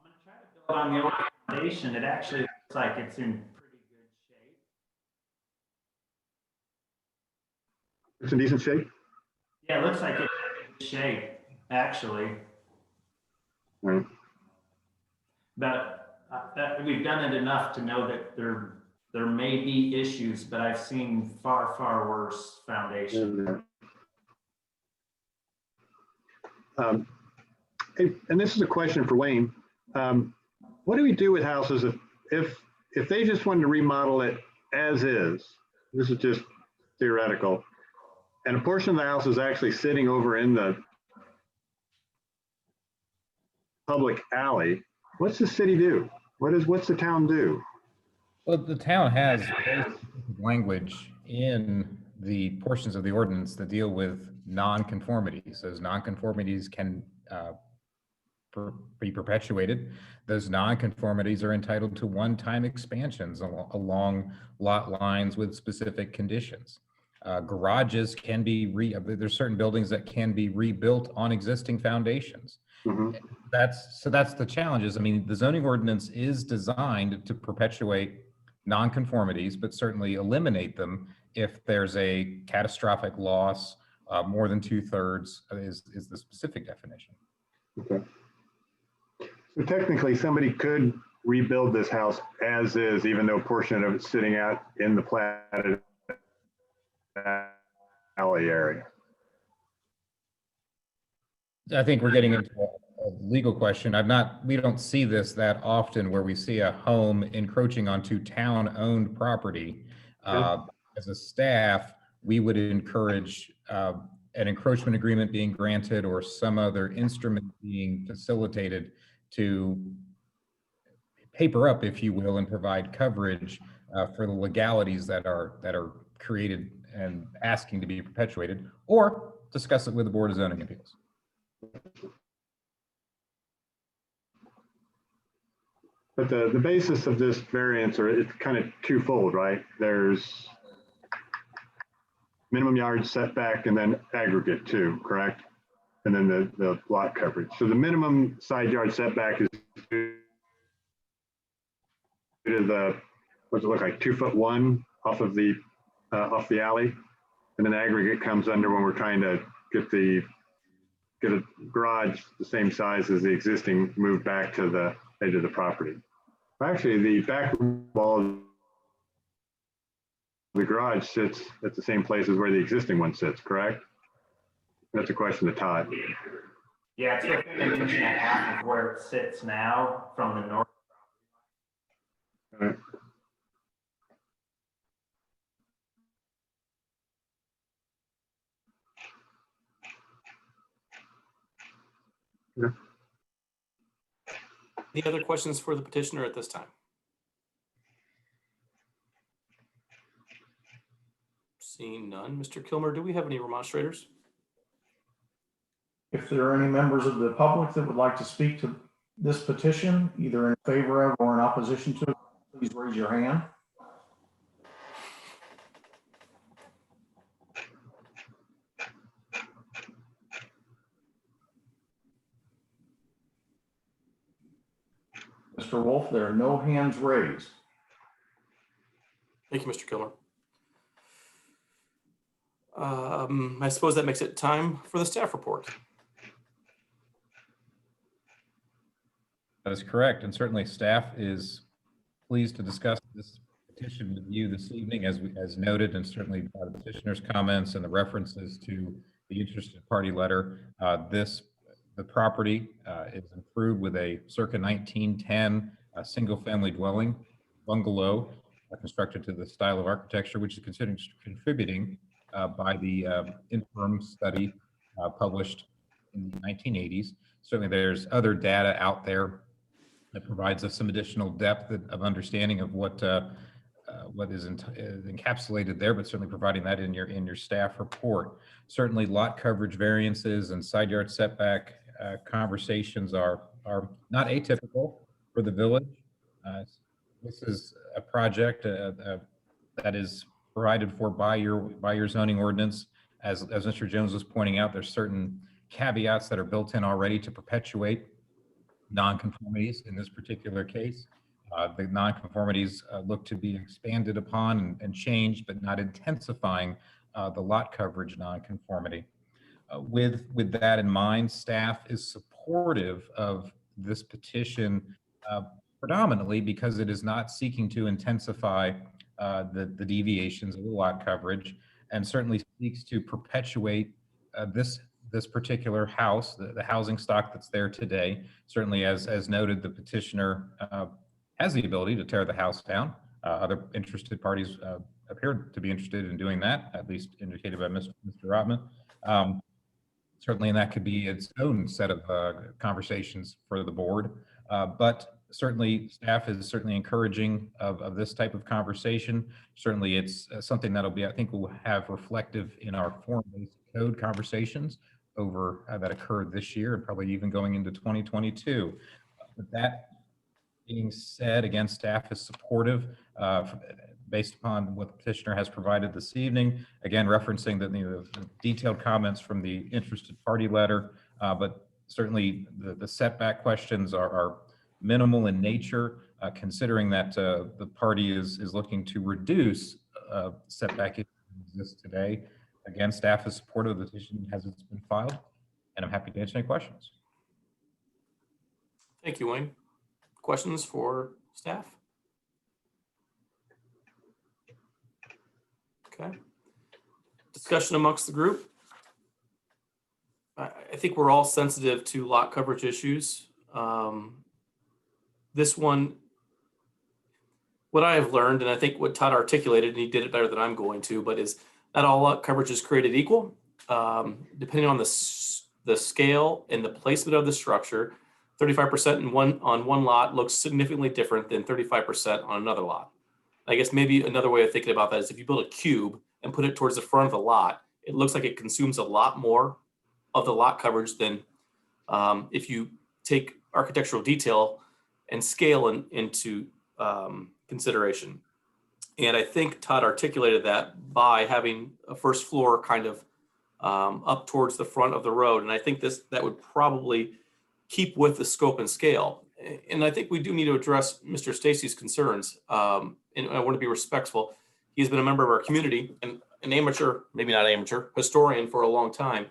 I'm going to try to build on the old foundation. It actually looks like it's in pretty good shape. It's in decent shape? Yeah, it looks like it's in good shape, actually. Right. But we've done it enough to know that there may be issues, but I've seen far, far worse foundations. And this is a question for Wayne. What do we do with houses if they just wanted to remodel it as is, this is just theoretical, and a portion of the house is actually sitting over in the public alley, what's the city do? What's the town do? Well, the town has very specific language in the portions of the ordinance that deal with nonconformities. Those nonconformities can be perpetuated. Those nonconformities are entitled to one-time expansions along lot lines with specific conditions. Garages can be there's certain buildings that can be rebuilt on existing foundations. Mhm. That's the challenges. I mean, the zoning ordinance is designed to perpetuate nonconformities, but certainly eliminate them if there's a catastrophic loss. More than 2/3 is the specific definition. Okay. So technically, somebody could rebuild this house as is, even though a portion of it's sitting out in the platted alley area. I think we're getting into a legal question. We don't see this that often where we see a home encroaching onto town-owned property. As a staff, we would encourage an encroachment agreement being granted or some other instrument being facilitated to paper up, if you will, and provide coverage for the legalities that are created and asking to be perpetuated, or discuss it with the Board of Zoning Appeals. But the basis of this variance, or it's kind of twofold, right? There's minimum yard setback and then aggregate too, correct? And then the lot coverage. So the minimum side yard setback is due to the, what's it look like, 2'1" off the alley, and then aggregate comes under when we're trying to get a garage the same size as the existing moved back to the edge of the property. Actually, the back wall of the garage sits at the same place as where the existing one sits, correct? That's a question to Todd. Yeah, it's within an inch and a half of where it sits now from the north. All right. Any other questions for the petitioner at this time? Seeing none. Mr. Kilmer, do we have any remonstrators? If there are any members of the public that would like to speak to this petition, either in favor of or in opposition to it, please raise your hand. Mr. Wolf, there are no hands raised. Thank you, Mr. Kilmer. I suppose that makes it time for the staff report. That is correct, and certainly staff is pleased to discuss this petition with you this evening, as noted, and certainly by the petitioner's comments and the references to the interested party letter. The property is improved with a circa 1910 single-family dwelling bungalow constructed to the style of architecture, which is considered contributing by the interim study published in the 1980s. Certainly, there's other data out there that provides us some additional depth of understanding of what is encapsulated there, but certainly providing that in your staff report. Certainly, lot coverage variances and side yard setback conversations are not atypical for the village. This is a project that is provided for by your zoning ordinance. As Mr. Jones was pointing out, there's certain caveats that are built in already to perpetuate nonconformities in this particular case. The nonconformities look to be expanded upon and changed, but not intensifying the lot coverage nonconformity. With that in mind, staff is supportive of this petition predominantly because it is not seeking to intensify the deviations of the lot coverage, and certainly seeks to perpetuate this particular house, the housing stock that's there today. Certainly, as noted, the petitioner has the ability to tear the house down Other interested parties appeared to be interested in doing that, at least indicated by Mr. Rotman. Certainly, and that could be its own set of conversations for the board. But certainly, staff is certainly encouraging of this type of conversation. Certainly, it's something that'll be, I think, we'll have reflective in our form-based code conversations over that occurred this year and probably even going into 2022. With that being said, again, staff is supportive based upon what the petitioner has provided this evening. Again, referencing the detailed comments from the interested party letter, but certainly the setback questions are minimal in nature, considering that the party is looking to reduce setback issues that exist today. Again, staff is supportive of the petition as it's been filed, and I'm happy to answer any questions. Thank you, Wayne. Questions for staff? Okay. Discussion amongst the group. I think we're all sensitive to lot coverage issues. This one, what I have learned, and I think what Todd articulated, and he did it better than I'm going to, but is not all lot coverage is created equal. Depending on the scale and the placement of the structure, 35% on one lot looks significantly different than 35% on another lot. I guess maybe another way of thinking about that is if you build a cube and put it towards the front of the lot, it looks like it consumes a lot more of the lot coverage than if you take architectural detail and scale into consideration. And I think Todd articulated that by having a first floor kind of up towards the front of the road. And I think that would probably keep with the scope and scale. And I think we do need to address Mr. Stacy's concerns. And I want to be respectful. He's been a member of our community and an amateur, maybe not amateur, historian for a long time.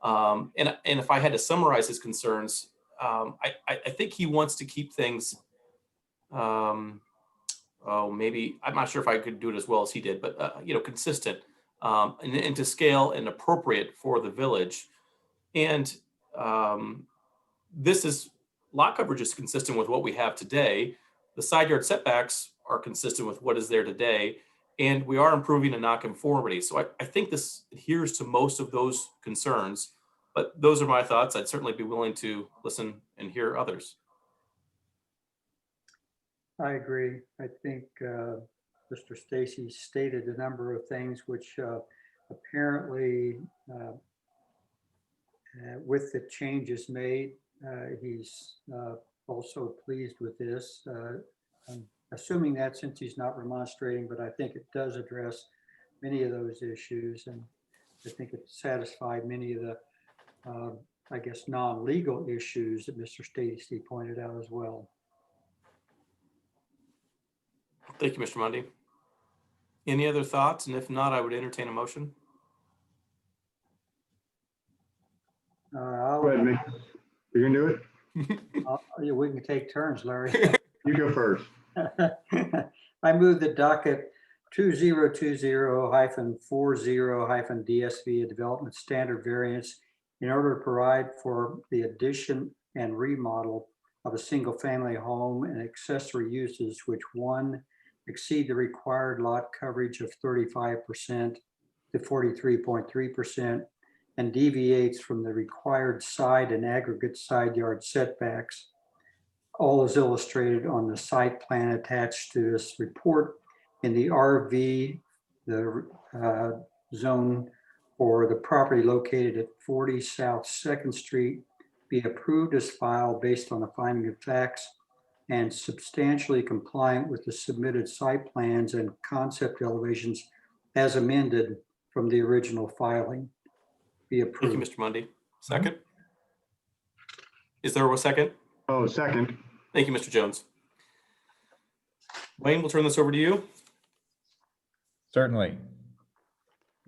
And if I had to summarize his concerns, I think he wants to keep things, maybe, I'm not sure if I could do it as well as he did, but consistent and to scale and appropriate for the village. And lot coverage is consistent with what we have today. The side yard setbacks are consistent with what is there today. And we are improving a nonconformity. So I think this adheres to most of those concerns, but those are my thoughts. I'd certainly be willing to listen and hear others. I agree. I think Mr. Stacy stated a number of things which apparently with the changes made, he's also pleased with this. I'm assuming that since he's not remonstrating, but I think it does address many of those issues. And I think it satisfied many of the, I guess, non-legal issues that Mr. Stacy pointed out as well. Thank you, Mr. Mundy. Any other thoughts? And if not, I would entertain a motion. Go ahead, Nick. You can do it? Yeah, we can take turns, Larry. You go first. I move the docket 2020-40-DSV, a development standard variance, in order to provide for the addition and remodel of a single family home and accessory uses which, one, exceed the required lot coverage of 35% to 43.3% and deviates from the required side and aggregate side yard setbacks. All is illustrated on the site plan attached to this report in the RV, the zone for the property located at 40 South 2nd Street, be approved as filed based on the finding of facts and substantially compliant with the submitted site plans and concept elevations as amended from the original filing. Be approved. Thank you, Mr. Mundy. Second? Is there a second? Oh, second. Thank you, Mr. Jones. Wayne, we'll turn this over to you. Certainly.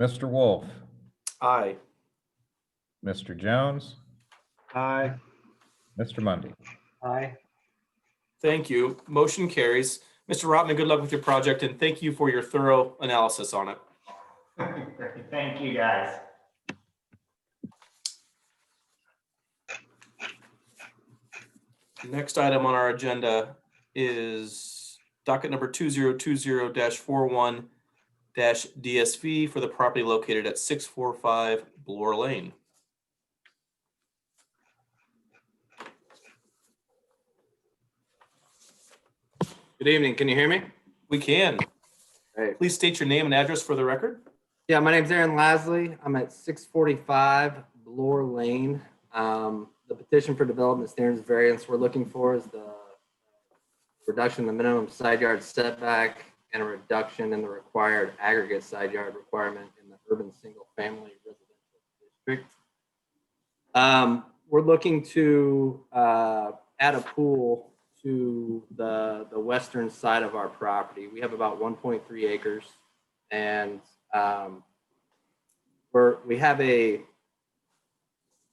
Mr. Wolf, Aye. Mr. Jones, Aye. Mr. Mundy. Aye. Thank you. Motion carries. Mr. Rotman, good luck with your project, and thank you for your thorough analysis on it. Thank you, guys. Next item on our agenda is docket number 2020-41-DSV for the property located at 645 Bloor Lane. Good evening. Can you hear me? We can. Great. Please state your name and address for the record. Yeah, my name's Aaron Lasley. I'm at 645 Bloor Lane. The petition for development standards variance we're looking for is the reduction in the minimum side yard setback and a reduction in the required aggregate side yard requirement in the urban single family residential district. We're looking to add a pool to the western side of our property. We have about 1.3 acres, and we have a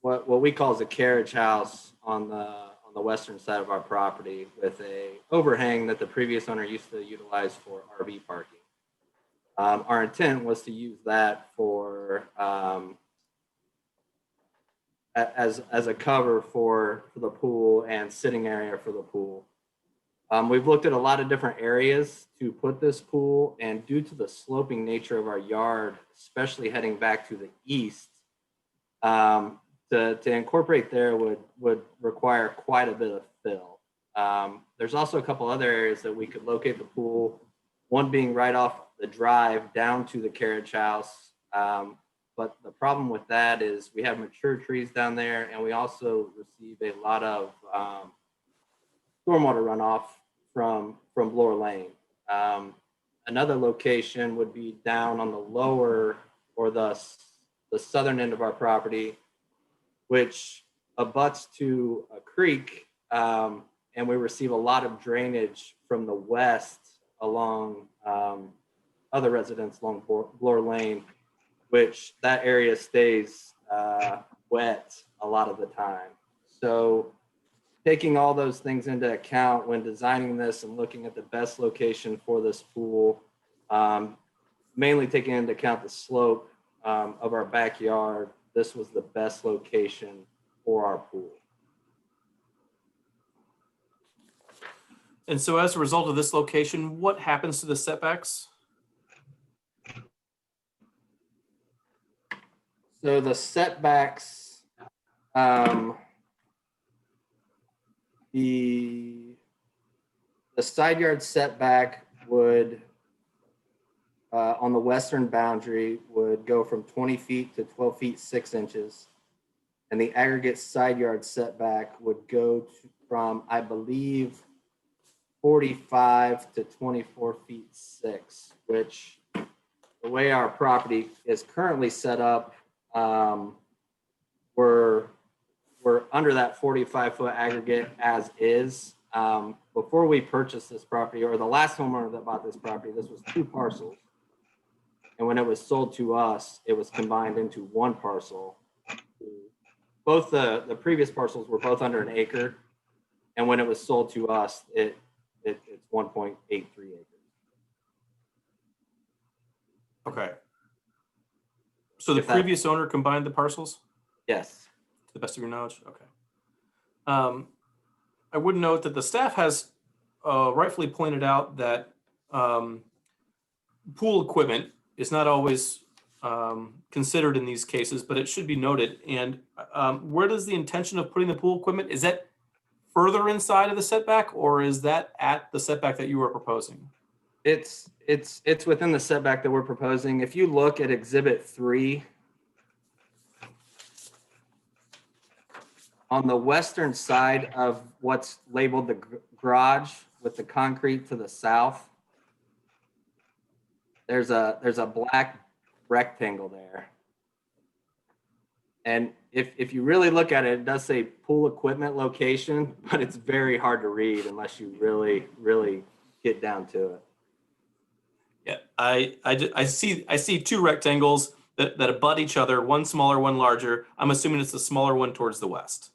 what we call is a carriage house on the western side of our property with a overhang that the previous owner used to utilize for RV parking. Our intent was to use that for as a cover for the pool and sitting area for the pool. We've looked at a lot of different areas to put this pool, and due to the sloping nature of our yard, especially heading back to the east, to incorporate there would require quite a bit of fill. There's also a couple other areas that we could locate the pool, one being right off the drive down to the carriage house. But the problem with that is we have mature trees down there, and we also receive a lot of stormwater runoff from Bloor Lane. Another location would be down on the lower or the southern end of our property, which abuts to a creek, and we receive a lot of drainage from the west along other residents along Bloor Lane, which that area stays wet a lot of the time. So taking all those things into account when designing this and looking at the best location for this pool, mainly taking into account the slope of our backyard, this was the best location for our pool. And so as a result of this location, what happens to the setbacks? So the setbacks, the side yard setback would, on the western boundary, would go from 20 feet to 12 feet 6 inches. And the aggregate side yard setback would go from, I believe, 45 to 24 feet 6, which the way our property is currently set up, we're under that 45-foot aggregate as is. Before we purchased this property, or the last homeowner that bought this property, this was 2 parcels. And when it was sold to us, it was combined into 1 parcel. Both the previous parcels were both under an acre. And when it was sold to us, it's 1.83 acres. Okay. So the previous owner combined the parcels? Yes. To the best of your knowledge? Okay. I would note that the staff has rightfully pointed out that pool equipment is not always considered in these cases, but it should be noted. And where does the intention of putting the pool equipment, is that further inside of the setback, or is that at the setback that you were proposing? It's within the setback that we're proposing. If you look at Exhibit 3, on the western side of what's labeled the garage with the concrete to the south, there's a black rectangle there. And if you really look at it, it does say pool equipment location, but it's very hard to read unless you really, really get down to it. Yeah, I see 2 rectangles that abut each other, one smaller, one larger. I'm assuming it's the smaller one towards the west.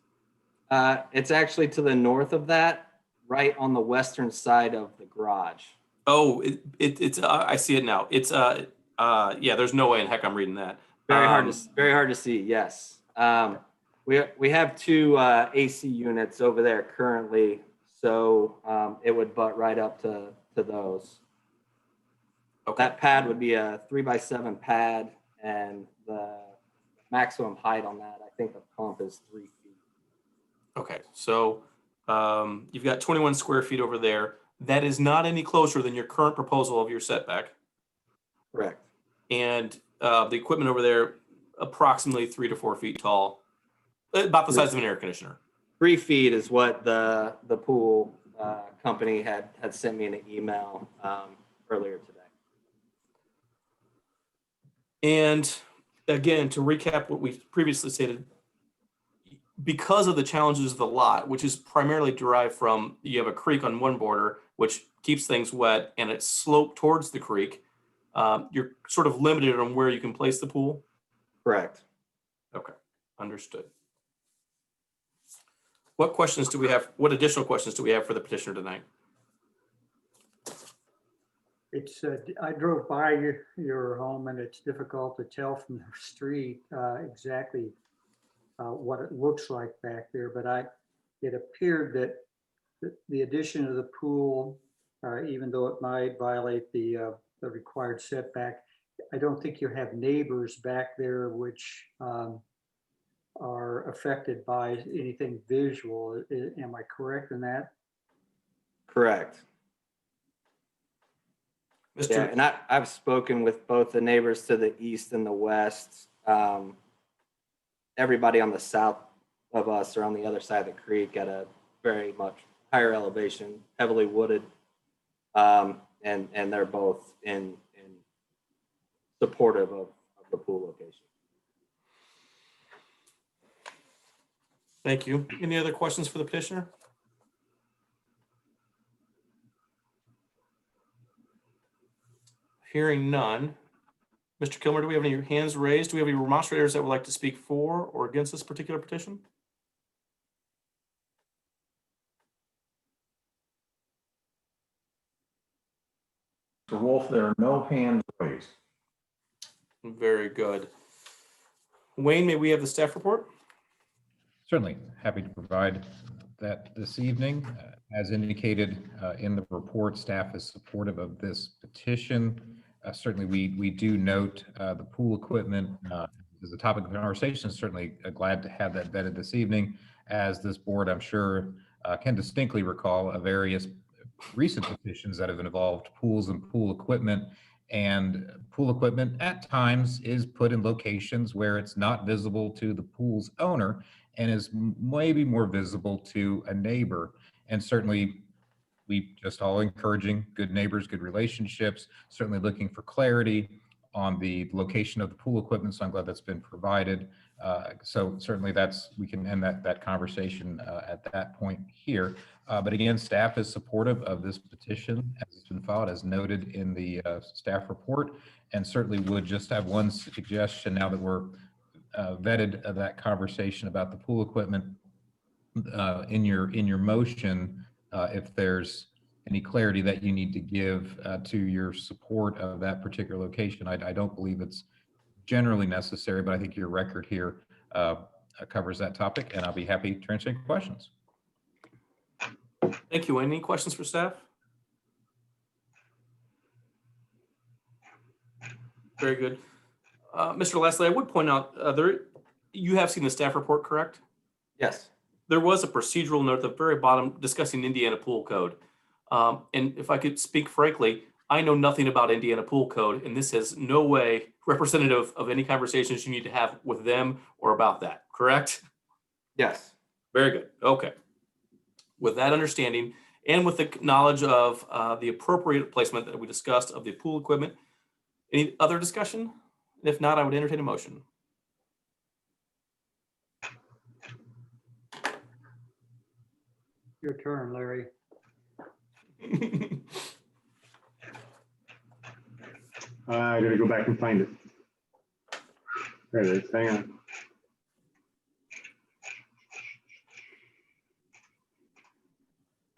It's actually to the north of that, right on the western side of the garage. Oh, it's I see it now. It's yeah, there's no way in heck I'm reading that. Very hard to see. Yes. We have 2 AC units over there currently, so it would butt right up to to those. Okay, That pad would be a 3x7 pad, and the maximum height on that, I think the pump is 3 feet. okay. So you've got 21 square feet over there. That is not any closer than your current proposal of your setback. Correct. And the equipment over there, approximately 3 to 4 feet tall, about the size of an air conditioner. 3 feet is what the pool company had sent me in an email earlier today. And again, to recap what we previously stated, because of the challenges of the lot, which is primarily derived from, you have a creek on one border, which keeps things wet, and it's sloped towards the creek, you're sort of limited on where you can place the pool. Correct. Okay, understood. What questions do we have? What additional questions do we have for the petitioner tonight? It's, I drove by your home and it's difficult to tell from the street exactly what it looks like back there, but it appeared that the addition of the pool, even though it might violate the required setback, I don't think you have neighbors back there which are affected by anything visual. Am I correct in that? Correct. Mr. Yeah, and I've spoken with both the neighbors to the east and the west. Everybody on the south of us or on the other side of the creek at a very much higher elevation, heavily wooded, and they're both in supportive of the pool location. Thank you. Any other questions for the petitioner? Hearing none. Mr. Kilmer, do we have any hands raised? Do we have any remonstrators that would like to speak for or against this particular petition? Mr. Wolf, there are no hands raised. Very good. Wayne, may we have the staff report? Certainly, happy to provide that this evening. As indicated in the report, staff is supportive of this petition. Certainly, we do note the pool equipment is a topic of conversation. Certainly glad to have that vetted this evening. As this board, I'm sure, can distinctly recall various recent petitions that have involved pools and pool equipment. And pool equipment at times is put in locations where it's not visible to the pool's owner and is maybe more visible to a neighbor. And certainly we just all encouraging good neighbors, good relationships, certainly looking for clarity on the location of the pool equipment. So I'm glad that's been provided. So certainly we can end that conversation at that point here. But again, staff is supportive of this petition as it's been filed, as noted in the staff report, and certainly would just have one suggestion now that we're vetted that conversation about the pool equipment in your motion. If there's any clarity that you need to give to your support of that particular location, I don't believe it's generally necessary, but I think your record here covers that topic, and I'll be happy to answer any questions. Thank you. Any questions for staff? Very good. Mr. Leslie, I would point out you have seen the staff report, correct? Yes. There was a procedural note at the very bottom discussing Indiana Pool Code. And if I could speak frankly, I know nothing about Indiana Pool Code, and this is no way representative of any conversations you need to have with them or about that, correct? Yes. Very good. Okay. With that understanding and with the knowledge of the appropriate placement that we discussed of the pool equipment, any other discussion? If not, I would entertain a motion. Your turn, Larry. I gotta go back and find it. There it is. Hang on.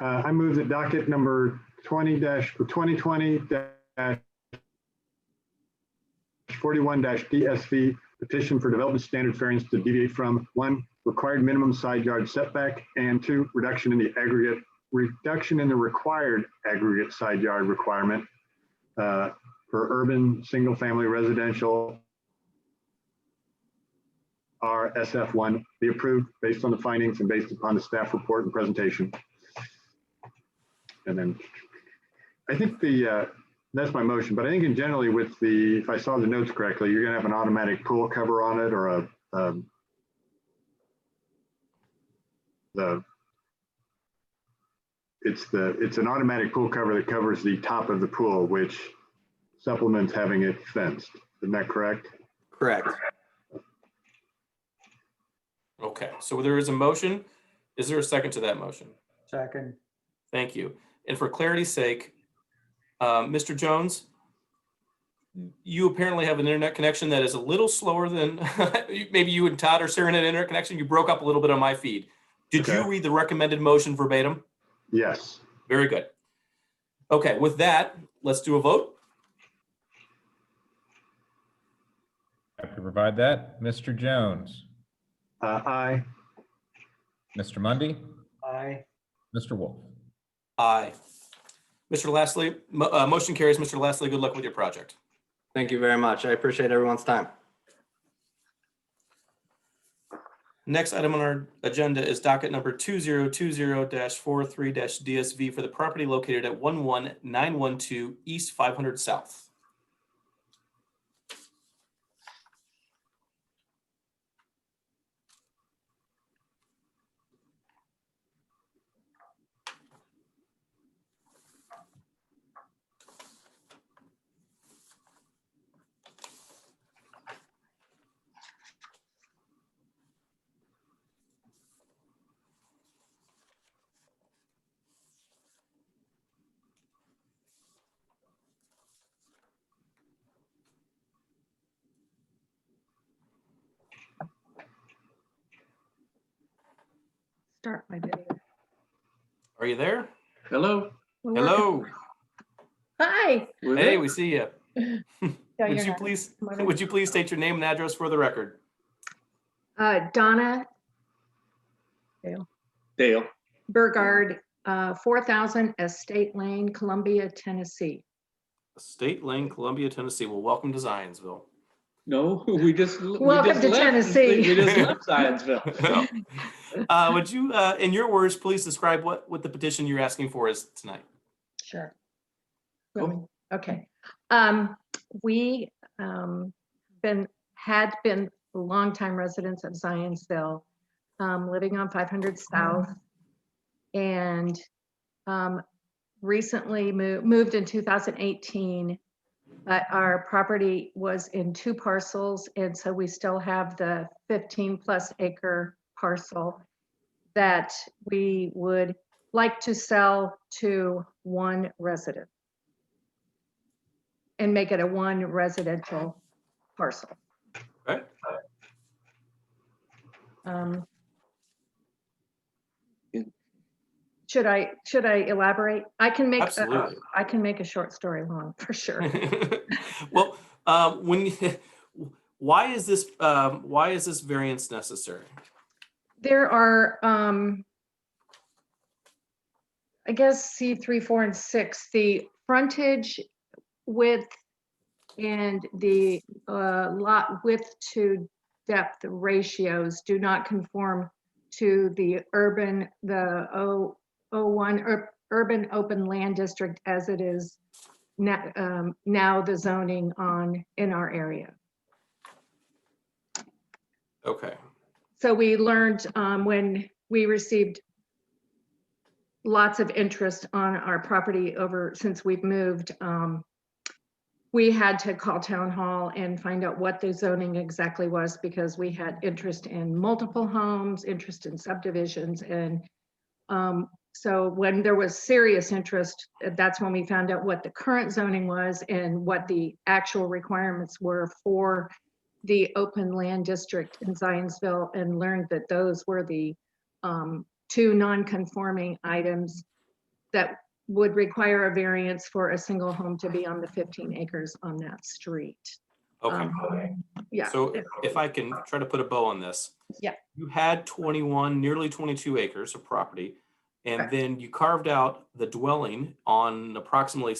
I move that docket number 20-41-DSV petition for development standard variance to deviate from 1, required minimum side yard setback, and 2, reduction in the aggregate reduction in the required aggregate side yard requirement for urban single-family residential RSF1 be approved based on the findings and based upon the staff report and presentation. And then I think that's my motion, but I think in generally with the, if I saw the notes correctly, you're gonna have an automatic pool cover on it or it's an automatic pool cover that covers the top of the pool, which supplements having it fenced. Isn't that correct? Correct. Okay, so there is a motion. Is there a second to that motion? Second. Thank you. And for clarity's sake, Mr. Jones, you apparently have an internet connection that is a little slower than maybe you and Todd are sharing an internet connection. You broke up a little bit on my feed. Did you read the recommended motion verbatim? Yes. Very good. Okay, with that, let's do a vote. Happy to provide that. Mr. Jones, Aye. Mr. Mundy, Aye. Mr. Wolf. Aye. Mr. Lastly, motion carries. Mr. Lastly, good luck with your project. Thank you very much. I appreciate everyone's time. Next item on our agenda is docket number 2020-43-DSV for the property located at 11912 East 500 South. Start my video. Are you there? Hello. Hello. Hi. Hey, we see you. No, Would you're you not. please state your name and address for the record? Donna Dale. Burgard, 4,000 Estate Lane, Columbia, Tennessee. State Lane, Columbia, Tennessee. Well, welcome to Zionsville. No, we just. Welcome to Tennessee. We just left Zionsville. Would you, in your words, please describe what the petition you're asking for is tonight? Sure. Really? Okay. We had been longtime residents of Zionsville, living on 500 South, and recently moved in 2018. But our property was in 2 parcels, and so we still have the 15+ acre parcel that we would like to sell to one resident and make it a 1 residential parcel. Okay. Should I elaborate? I can make Absolutely. I can make a short story long for sure. Well, why is this variance necessary? There are, I guess, C3, 4, and 6, the frontage width and the lot width to depth ratios do not conform to the urban, the O1 urban open land district as it is now the zoning in our area. Okay. So we learned when we received lots of interest on our property since we've moved, we had to call town hall and find out what the zoning exactly was, because we had interest in multiple homes, interest in subdivisions. And so when there was serious interest, that's when we found out what the current zoning was and what the actual requirements were for the open land district in Zionsville, and learned that those were the 2 non-conforming items that would require a variance for a single home to be on the 15 acres on that street. Okay. Yeah. So if I can try to put a bow on this. Yeah. You had 21, nearly 22 acres of property And Correct. then you carved out the dwelling on approximately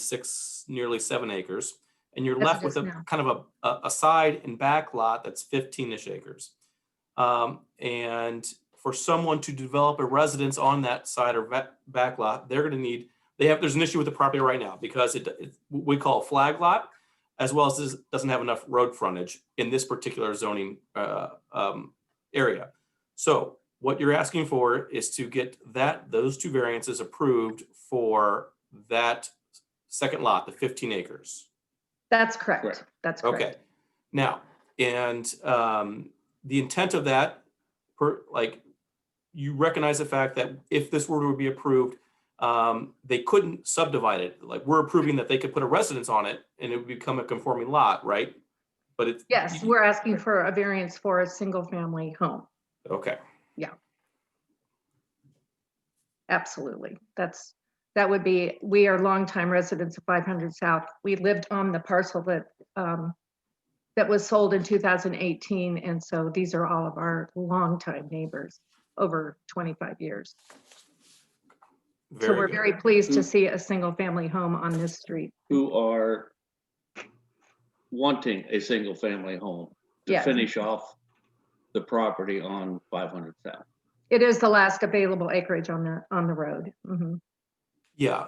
nearly 7 acres. And you're That's left with just a now. kind of a side and back lot that's 15-ish acres. And for someone to develop a residence on that side or back lot, they're going to need, there's an issue with the property right now because we call a flag lot, as well as this doesn't have enough road frontage in this particular zoning area. So what you're asking for is to get those 2 variances approved for that second lot, the 15 acres. That's correct. Correct. That's correct. Okay. Now, and the intent of that, you recognize the fact that if this were to be approved, they couldn't subdivide it. Like, we're approving that they could put a residence on it and it would become a conforming lot, right? But it's. Yes, we're asking for a variance for a single family home. Okay. Absolutely. That would be, we are longtime residents of 500 South. We lived on the parcel that was sold in 2018. And so these are all of our longtime neighbors over 25 years. So we're good. very pleased to see a single family home on this street. Who are wanting a single family home to Yes. finish off the property on 500 South. It is the last available acreage on the road. Mhm. Yeah,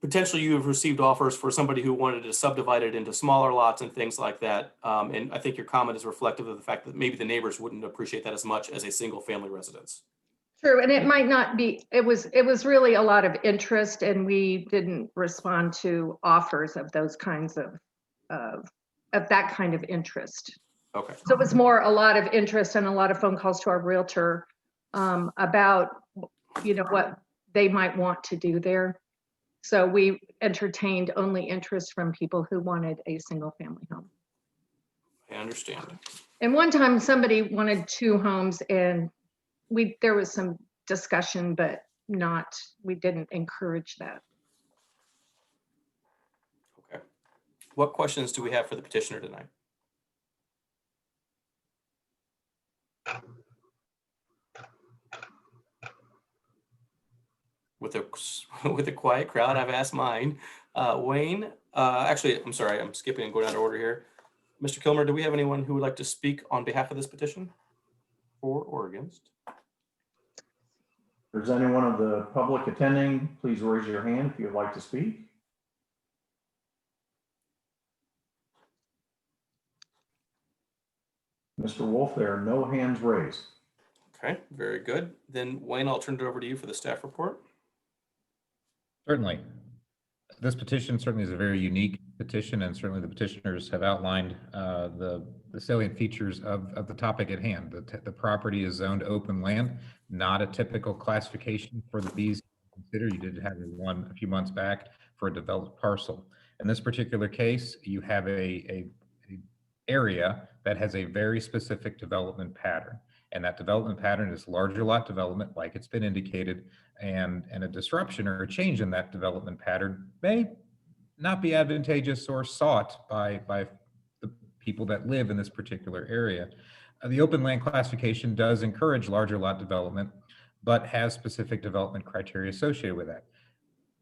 potentially you have received offers for somebody who wanted to subdivide it into smaller lots and things like that. And I think your comment is reflective of the fact that maybe the neighbors wouldn't appreciate that as much as a single family residence. True, and it might not be, it was really a lot of interest and we didn't respond to offers of those kinds of that kind of interest. Okay. So it was more a lot of interest and a lot of phone calls to our realtor about, what they might want to do there. So we entertained only interest from people who wanted a single family home. I understand. And one time somebody wanted 2 homes and there was some discussion, but we didn't encourage that. Okay. What questions do we have for the petitioner tonight? With a quiet crowd, I've asked mine. Wayne, actually, I'm sorry, I'm skipping and going out of order here. Mr. Kilmer, do we have anyone who would like to speak on behalf of this petition, for or against? If there's anyone of the public attending, please raise your hand if you'd like to speak. Mr. Wolf, there are no hands raised. Okay, very good. Then Wayne, I'll turn it over to you for the staff report. Certainly. This petition certainly is a very unique petition, and certainly the petitioners have outlined the salient features of the topic at hand. The property is zoned open land, not a typical classification for the Bs consider. You did have one a few months back for a developed parcel. In this particular case, you have a area that has a very specific development pattern. And that development pattern is larger lot development, like it's been indicated, and a disruption or a change in that development pattern may not be advantageous or sought by the people that live in this particular area. The open land classification does encourage larger lot development, but has specific development criteria associated with that.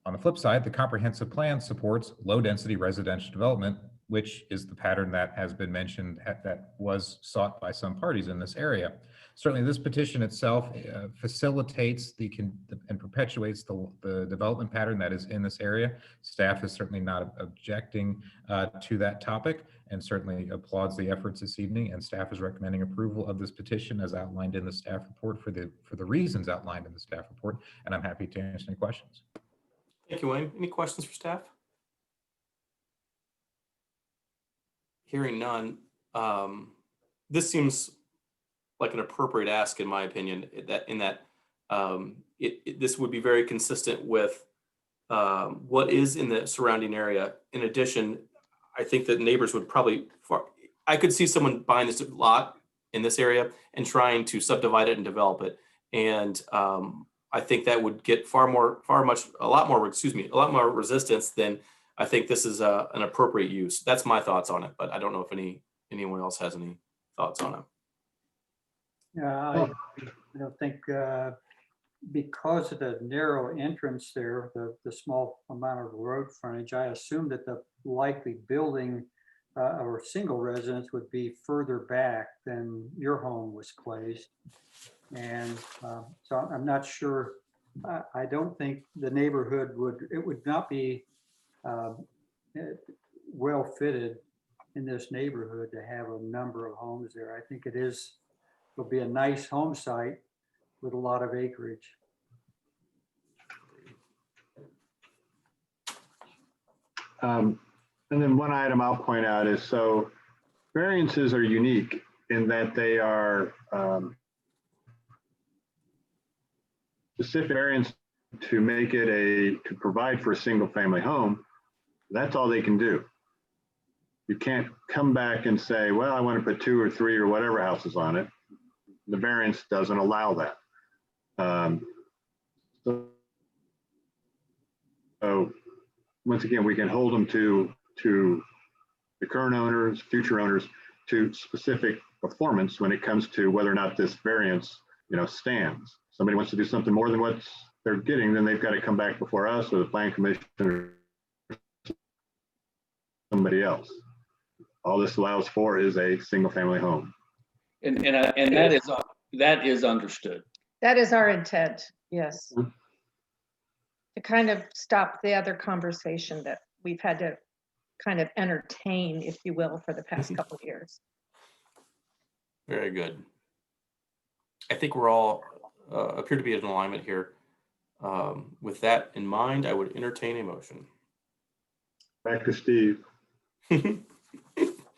On the flip side, the comprehensive plan supports low density residential development, which is the pattern that has been mentioned that was sought by some parties in this area. Certainly this petition itself facilitates and perpetuates the development pattern that is in this area. Staff is certainly not objecting to that topic and certainly applauds the efforts this evening, and staff is recommending approval of this petition as outlined in the staff report for the reasons outlined in the staff report, and I'm happy to answer any questions. Thank you, Wayne. Any questions for staff? Hearing none, this seems like an appropriate ask, in my opinion, this would be very consistent with what is in the surrounding area. In addition, I think that neighbors would probably, I could see someone buying this lot in this area and trying to subdivide it and develop it. And I think that would get a lot more resistance than I think this is an appropriate use. That's my thoughts on it, but I don't know if anyone else has any thoughts on it. I don't think because of the narrow entrance there, the small amount of road frontage, I assumed that the likely building or single residence would be further back than your home was placed. And so I'm not sure, I don't think the neighborhood would not be well fitted in this neighborhood to have a number of homes there. I think will be a nice home site with a lot of acreage. And then one item I'll point out is, so variances are unique in that they are specific variance to make it to provide for a single family home. That's all they can do. You can't come back and say, well, I want to put 2 or 3 or whatever houses on it. The variance doesn't allow that. So once again, we can hold them to the current owners, future owners, to specific performance when it comes to whether or not this variance, stands. Somebody wants to do something more than what they're getting, then they've got to come back before us or the Plan Commission or somebody else. All this allows for is a single family home. And that is understood. That is our intent, yes. To kind of stop the other conversation that we've had to kind of entertain, if you will, for the past couple of years. Very good. I think we're all appear to be in alignment here. With that in mind, I would entertain a motion. Back to Steve.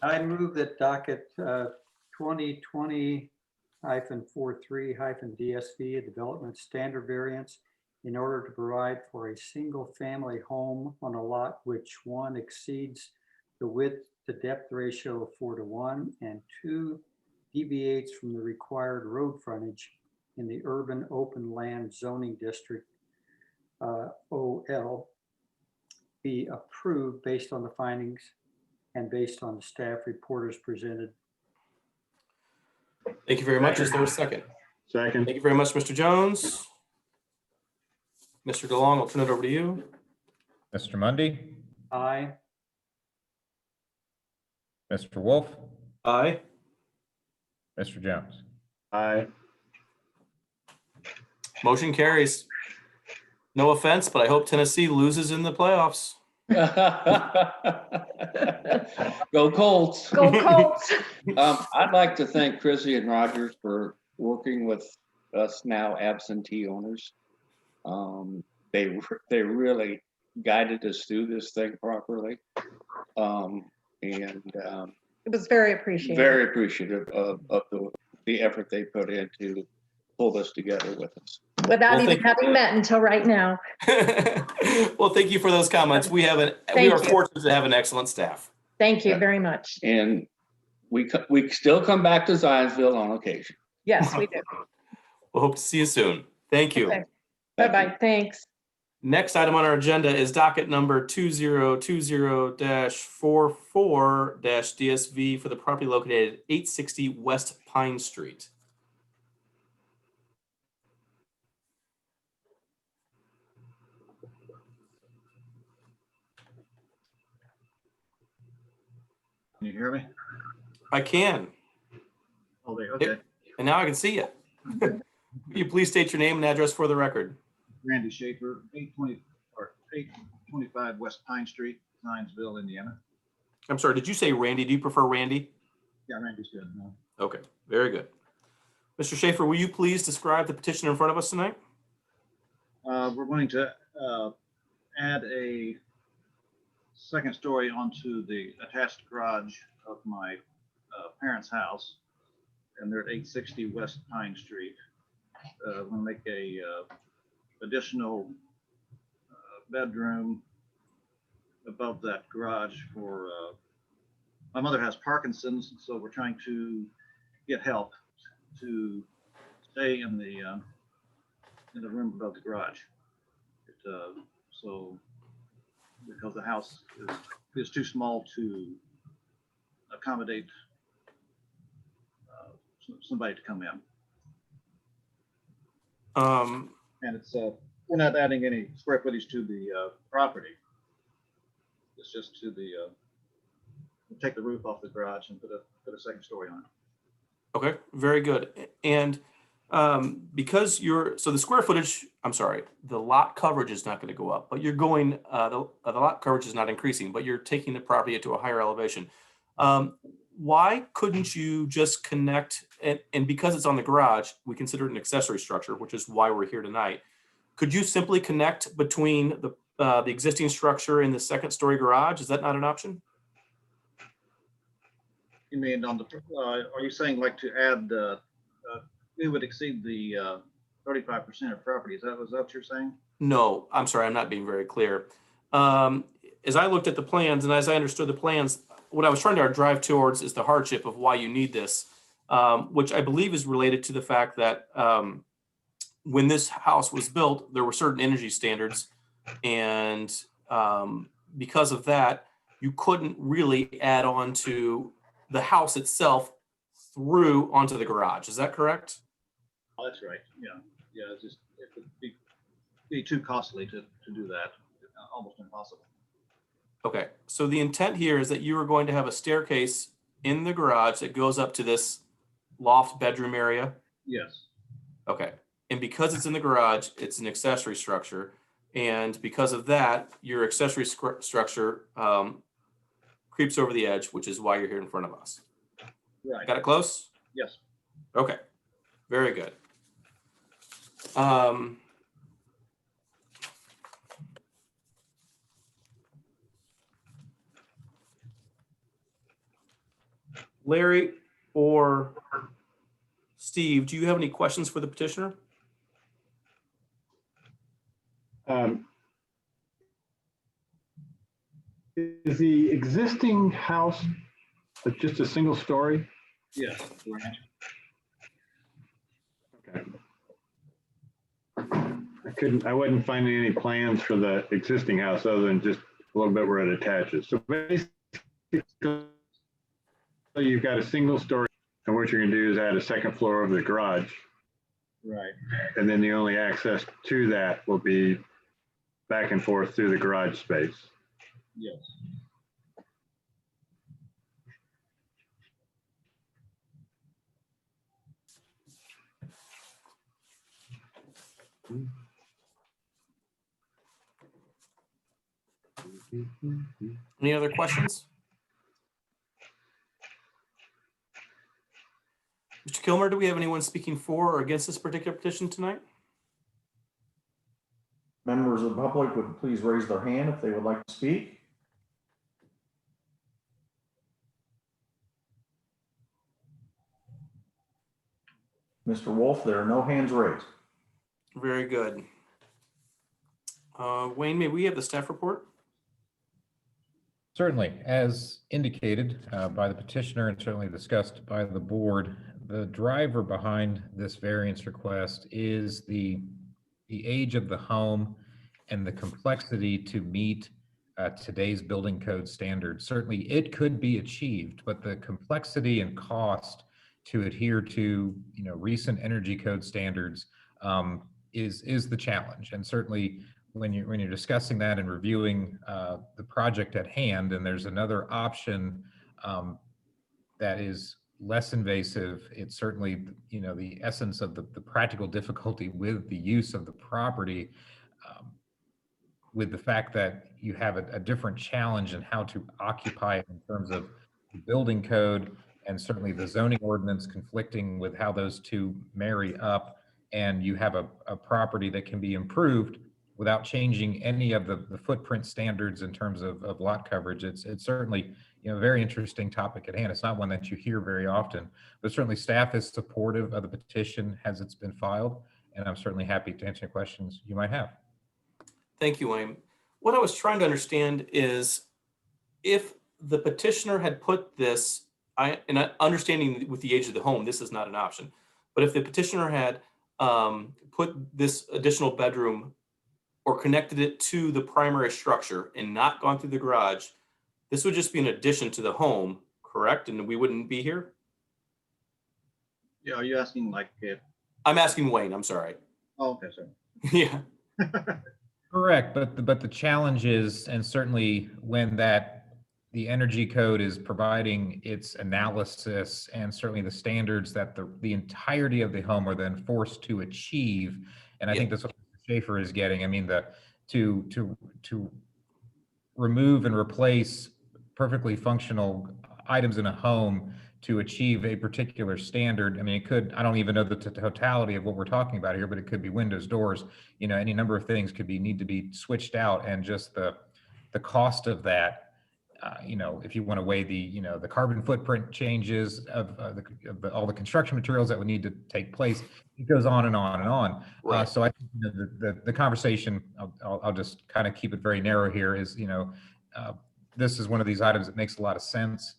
I move that docket 2020-43-DSV, a development standard variance, in order to provide for a single family home on a lot which 1 exceeds the width to depth ratio of 4:1 and 2 deviates from the required road frontage in the urban open land zoning district OL be approved based on the findings and based on the staff report as presented. Thank you very much. Is there a second? Second. Thank you very much, Mr. Jones. Mr. DeLong, I'll turn it over to you. Mr. Mundy, Aye. Mr. Wolf, Aye. Mr. Jones. Aye. Motion carries. No offense, but I hope Tennessee loses in the playoffs. Go Colts. Go Colts. I'd like to thank Chrissy and Rogers for working with us now absentee owners. They really guided us through this thing properly. It was very appreciated. Very appreciative of the effort they put in to pull this together with us. Without even having met until right now. Well, thank you for those comments. We are fortunate to have an excellent staff. Thank you very much. And we still come back to Zionsville on occasion. Yes, we do. We'll hope to see you soon. Thank you. Okay. Bye-bye. Thanks. Next item on our agenda is docket number 2020-44-DSV for the property located at 860 West Pine Street. Can you hear me? I can. Okay. And now I can see you. Will you please state your name and address for the record? Randy Schaefer, 825 West Pine Street, Zionsville, Indiana. I'm sorry, did you say Randy? Do you prefer Randy? Yeah, Randy's good. No. Okay, very good. Mr. Schaefer, will you please describe the petition in front of us tonight? We're wanting to add a second story onto the attached garage of my parents' house, and they're at 860 West Pine Street. We'll make a additional bedroom above that garage for my mother has Parkinson's, so we're trying to get help to stay in the room above the garage. So because the house is too small to accommodate somebody to come in. And it's, we're not adding any square footage to the property. It's just to the, take the roof off the garage and put a second story on it. Okay, very good. And because so the square footage, I'm sorry, the lot coverage is not going to go up, but you're going, the lot coverage is not increasing, but you're taking the property to a higher elevation. Why couldn't you just connect, and because it's on the garage, we consider it an accessory structure, which is why we're here tonight. Could you simply connect between the existing structure and the second story garage? Is that not an option? You mean on the, are you saying like to add, we would exceed the 35% of property? Is that what you're saying? No, I'm sorry, I'm not being very clear. As I looked at the plans and as I understood the plans, what I was trying to drive towards is the hardship of why you need this, which I believe is related to the fact that when this house was built, there were certain energy standards. And because of that, you couldn't really add on to the house itself through onto the garage. Is that correct? Oh, that's right. Yeah. Yeah. It's just, it would be too costly to do that. Almost impossible. Okay. So the intent here is that you are going to have a staircase in the garage that goes up to this loft bedroom area. Yes. Okay. And because it's in the garage, it's an accessory structure. And because of that, your accessory structure creeps over the edge, which is why you're here in front of us. Right. Got it close? Yes. Okay. Very good. Larry or Steve, do you have any questions for the petitioner? Is the existing house just a single story? Yes. Okay. I wasn't finding any plans for the existing house other than just a little bit where it attaches. So basically, you've got a single story, and what you're going to do is add a second floor over the garage. Right. And then the only access to that will be back and forth through the garage space. Yes. Any other questions? Mr. Kilmer, do we have anyone speaking for or against this particular petition tonight? Members of the public would please raise their hand if they would like to speak. Mr. Wolf, there are no hands raised. Very good. Wayne, may we have the staff report? Certainly, as indicated by the petitioner and certainly discussed by the board, the driver behind this variance request is the age of the home and the complexity to meet today's building code standards. Certainly, it could be achieved, but the complexity and cost to adhere to, recent energy code standards is the challenge. And certainly, when you're discussing that and reviewing the project at hand, and there's another option that is less invasive, it's certainly the essence of the practical difficulty with the use of the property, with the fact that you have a different challenge in how to occupy it in terms of the building code and certainly the zoning ordinance conflicting with how those two marry up, and you have a property that can be improved without changing any of the footprint standards in terms of lot coverage. It's certainly a very interesting topic at hand. It's not one that you hear very often, but certainly staff is supportive of the petition as it's been filed, and I'm certainly happy to answer questions you might have. Thank you, Wayne. What I was trying to understand is if the petitioner had put this, and understanding with the age of the home, this is not an option, but if the petitioner had put this additional bedroom or connected it to the primary structure and not gone through the garage, this would just be an addition to the home, correct? And we wouldn't be here? Yeah, are you asking like if? I'm asking Wayne, I'm sorry. Oh, okay, sir. Yeah. Correct, but the challenge is, and certainly when the energy code is providing its analysis and certainly the standards that the entirety of the home are then forced to achieve. And I think that's what Mr. Schaefer is getting. I mean, to remove and replace perfectly functional items in a home to achieve a particular standard. I mean, it could, I don't even know the totality of what we're talking about here, but it could be windows, doors, any number of things need to be switched out, and just the cost of that, if you want to weigh the carbon footprint changes of all the construction materials that would need to take place, it goes on and on and on. Right. So I think the conversation, I'll just kind of keep it very narrow here, is, this is one of these items that makes a lot of sense,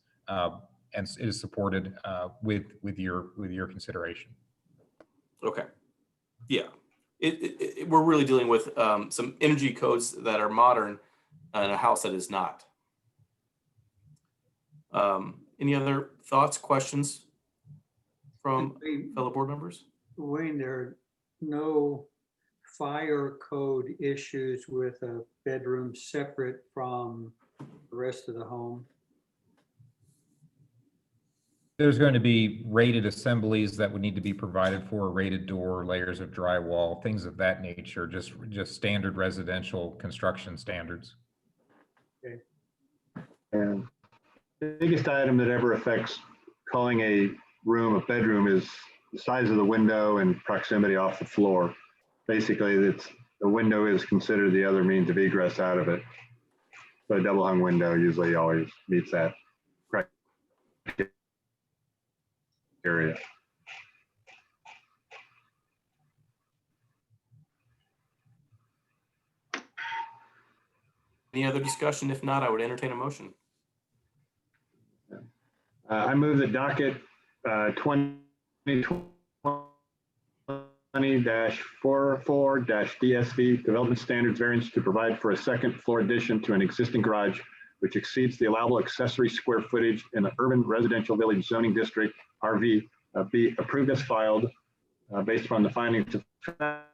and it is supported with your consideration. Okay. Yeah. We're really dealing with some energy codes that are modern in a house that is not. Any other thoughts, questions from fellow board members? Wayne, there are no fire code issues with a bedroom separate from the rest of the home? There's going to be rated assemblies that would need to be provided for, a rated door, layers of drywall, things of that nature, just standard residential construction standards. Okay. And the biggest item that ever affects calling a room a bedroom is the size of the window and proximity off the floor. Basically, the window is considered the other means of egress out of it. So a double hung window usually always meets that criteria. Any other discussion? If not, I would entertain a motion. I move the docket 2020-44-DSV Development Standards variance to provide for a second floor addition to an existing garage which exceeds the allowable accessory square footage in the Urban Residential Village Zoning District, RV, be approved as filed based upon the findings of fact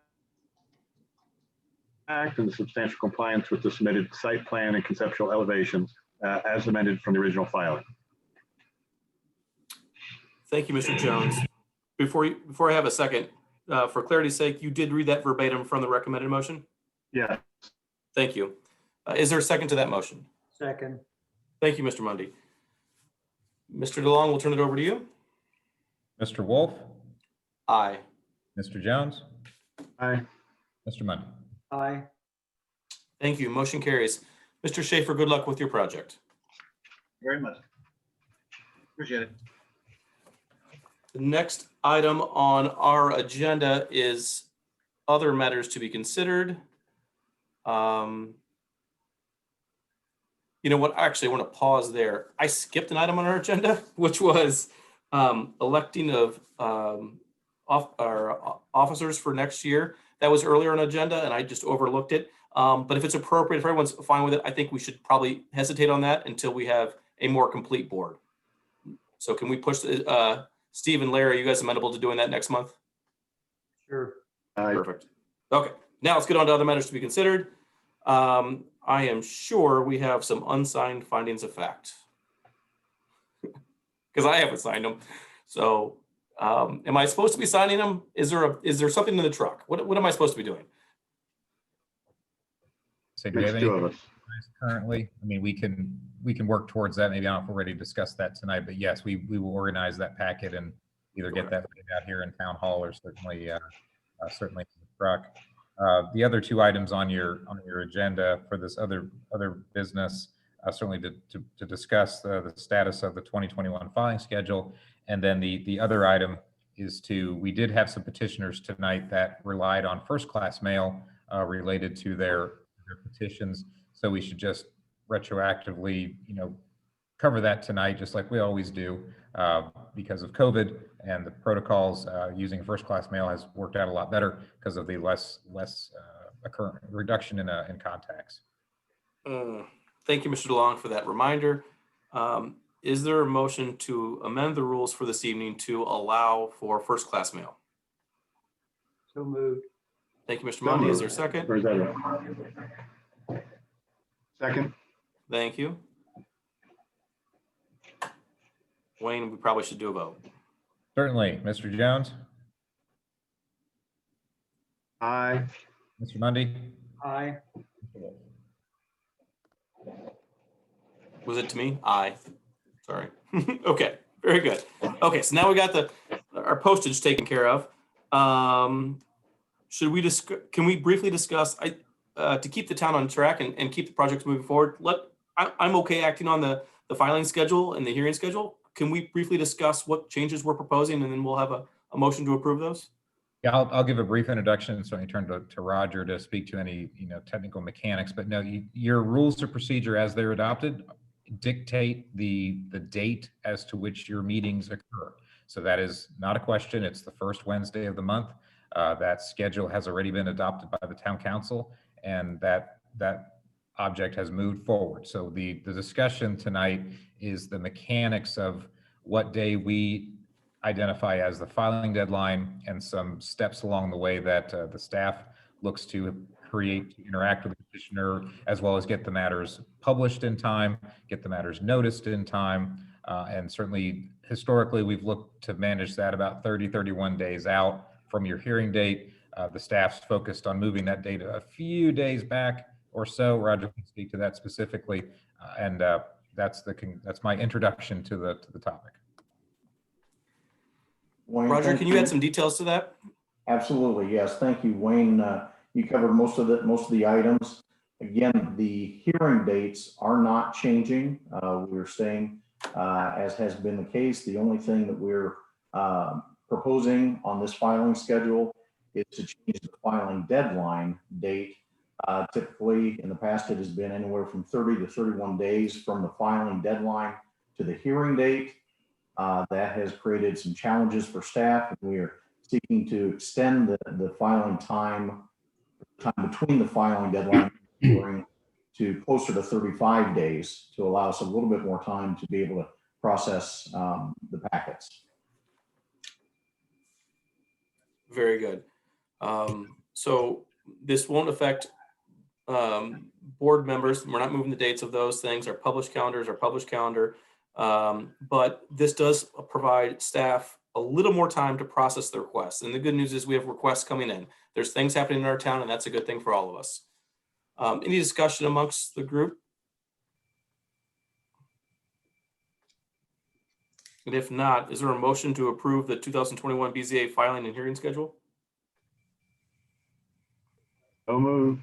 and the substantial compliance with the submitted site plan and conceptual elevations as amended from the original filing. Thank you, Mr. Jones. Before I have a second, for clarity's sake, you did read that verbatim from the recommended motion? Yeah. Thank you. Is there a second to that motion? Second. Thank you, Mr. Mundy. Mr. DeLong, we'll turn it over to you. Mr. Wolf? Aye. Mr. Jones? Aye. Mr. Mundy? Aye. Thank you. Motion carries. Mr. Schaefer, good luck with your project. Very much. Appreciate it. The next item on our agenda is other matters to be considered. You know what? Actually, I want to pause there. I skipped an item on our agenda, which was electing of our officers for next year. That was earlier on the agenda, and I just overlooked it. But if it's appropriate, if everyone's fine with it, I think we should probably hesitate on that until we have a more complete board. So can we push Steve and Larry, are you guys amenable to doing that next month? Sure. Perfect. Okay, now let's get on to other matters to be considered. I am sure we have some unsigned findings of fact. Because I haven't signed them. So am I supposed to be signing them? Is there something in the truck? What am I supposed to be doing? So do we have There's two any of us. currently? I mean, we can work towards that. Maybe I don't know if we're ready to discuss that tonight, but yes, we will organize that packet and either get that laid out here in town hall or certainly in the truck. The other two items on your agenda for this other business, certainly to discuss the status of the 2021 filing schedule, and then the other item is we did have some petitioners tonight that relied on first-class mail related to their petitions, so we should just retroactively, cover that tonight, just like we always do, because of COVID and the protocols. Using first-class mail has worked out a lot better because of the less occurrent reduction in contacts. Thank you, Mr. DeLong, for that reminder. Is there a motion to amend the rules for this evening to allow for first-class mail? So moved. Thank you, Mr. Mundy. Is there a second? Or is that a second? Thank you. Wayne, we probably should do a vote. Certainly. Mr. Jones, Aye. Mr. Mundy. Aye. Was it to me? Aye. Sorry. Okay, very good. Okay, so now we got our postage taken care of. Should we can we briefly discuss, to keep the town on track and keep the projects moving forward? I'm okay acting on the filing schedule and the hearing schedule. Can we briefly discuss what changes we're proposing, and then we'll have a motion to approve those? Yeah, I'll give a brief introduction and certainly turn to Roger to speak to any, technical mechanics, but no, your rules of procedure as they're adopted dictate the date as to which your meetings occur. So that is not a question. It's the first Wednesday of the month. That schedule has already been adopted by the town council, and that object has moved forward. So the discussion tonight is the mechanics of what day we identify as the filing deadline and some steps along the way that the staff looks to interact with the petitioner, as well as get the matters published in time, get the matters noticed in time. And certainly historically, we've looked to manage that about 31 days out from your hearing date. The staff's focused on moving that date a few days back or so. Roger can speak to that specifically. And that's my introduction to the topic. Wayne, Roger, thank can you add some details to that? Absolutely, yes. Thank you, Wayne. You covered most of the items. Again, the hearing dates are not changing. We're staying as has been the case. The only thing that we're proposing on this filing schedule is to change the filing deadline date. Typically, in the past, it has been anywhere from 30 to 31 days from the filing deadline to the hearing date. That has created some challenges for staff, and we are seeking to extend the filing time between the filing deadline and hearing to closer to 35 days to allow us a little bit more time to be able to process the packets. Very good. So this won't affect board members. We're not moving the dates of those things. Our published calendars are published calendar. But this does provide staff a little more time to process the requests. And the good news is we have requests coming in. There's things happening in our town, and that's a good thing for all of us. Any discussion amongst the group? And if not, is there a motion to approve the 2021 BZA filing and hearing schedule? So moved.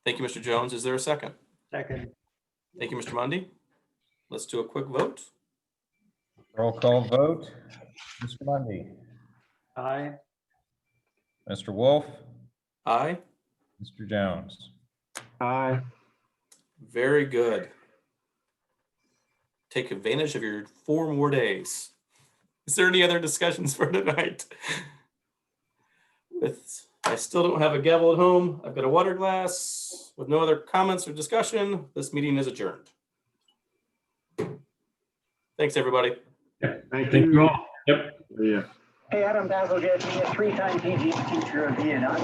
Thank you, Mr. Jones. Is there a second? Second. Thank you, Mr. Mundy. Let's do a quick vote. Roll call vote. Mr. Mundy. Aye. Mr. Wolf. Aye. Mr. Jones. Aye. Very good. Take advantage of your 4 more days. Is there any other discussions for tonight? I still don't have a gavel at home. I've got a water glass. With no other comments or discussion, this meeting is adjourned. Thanks, everybody. Thank you all. Yep. Yeah. Hey, Adam Bazalgette, a 3-time PG teacher of Vietnam.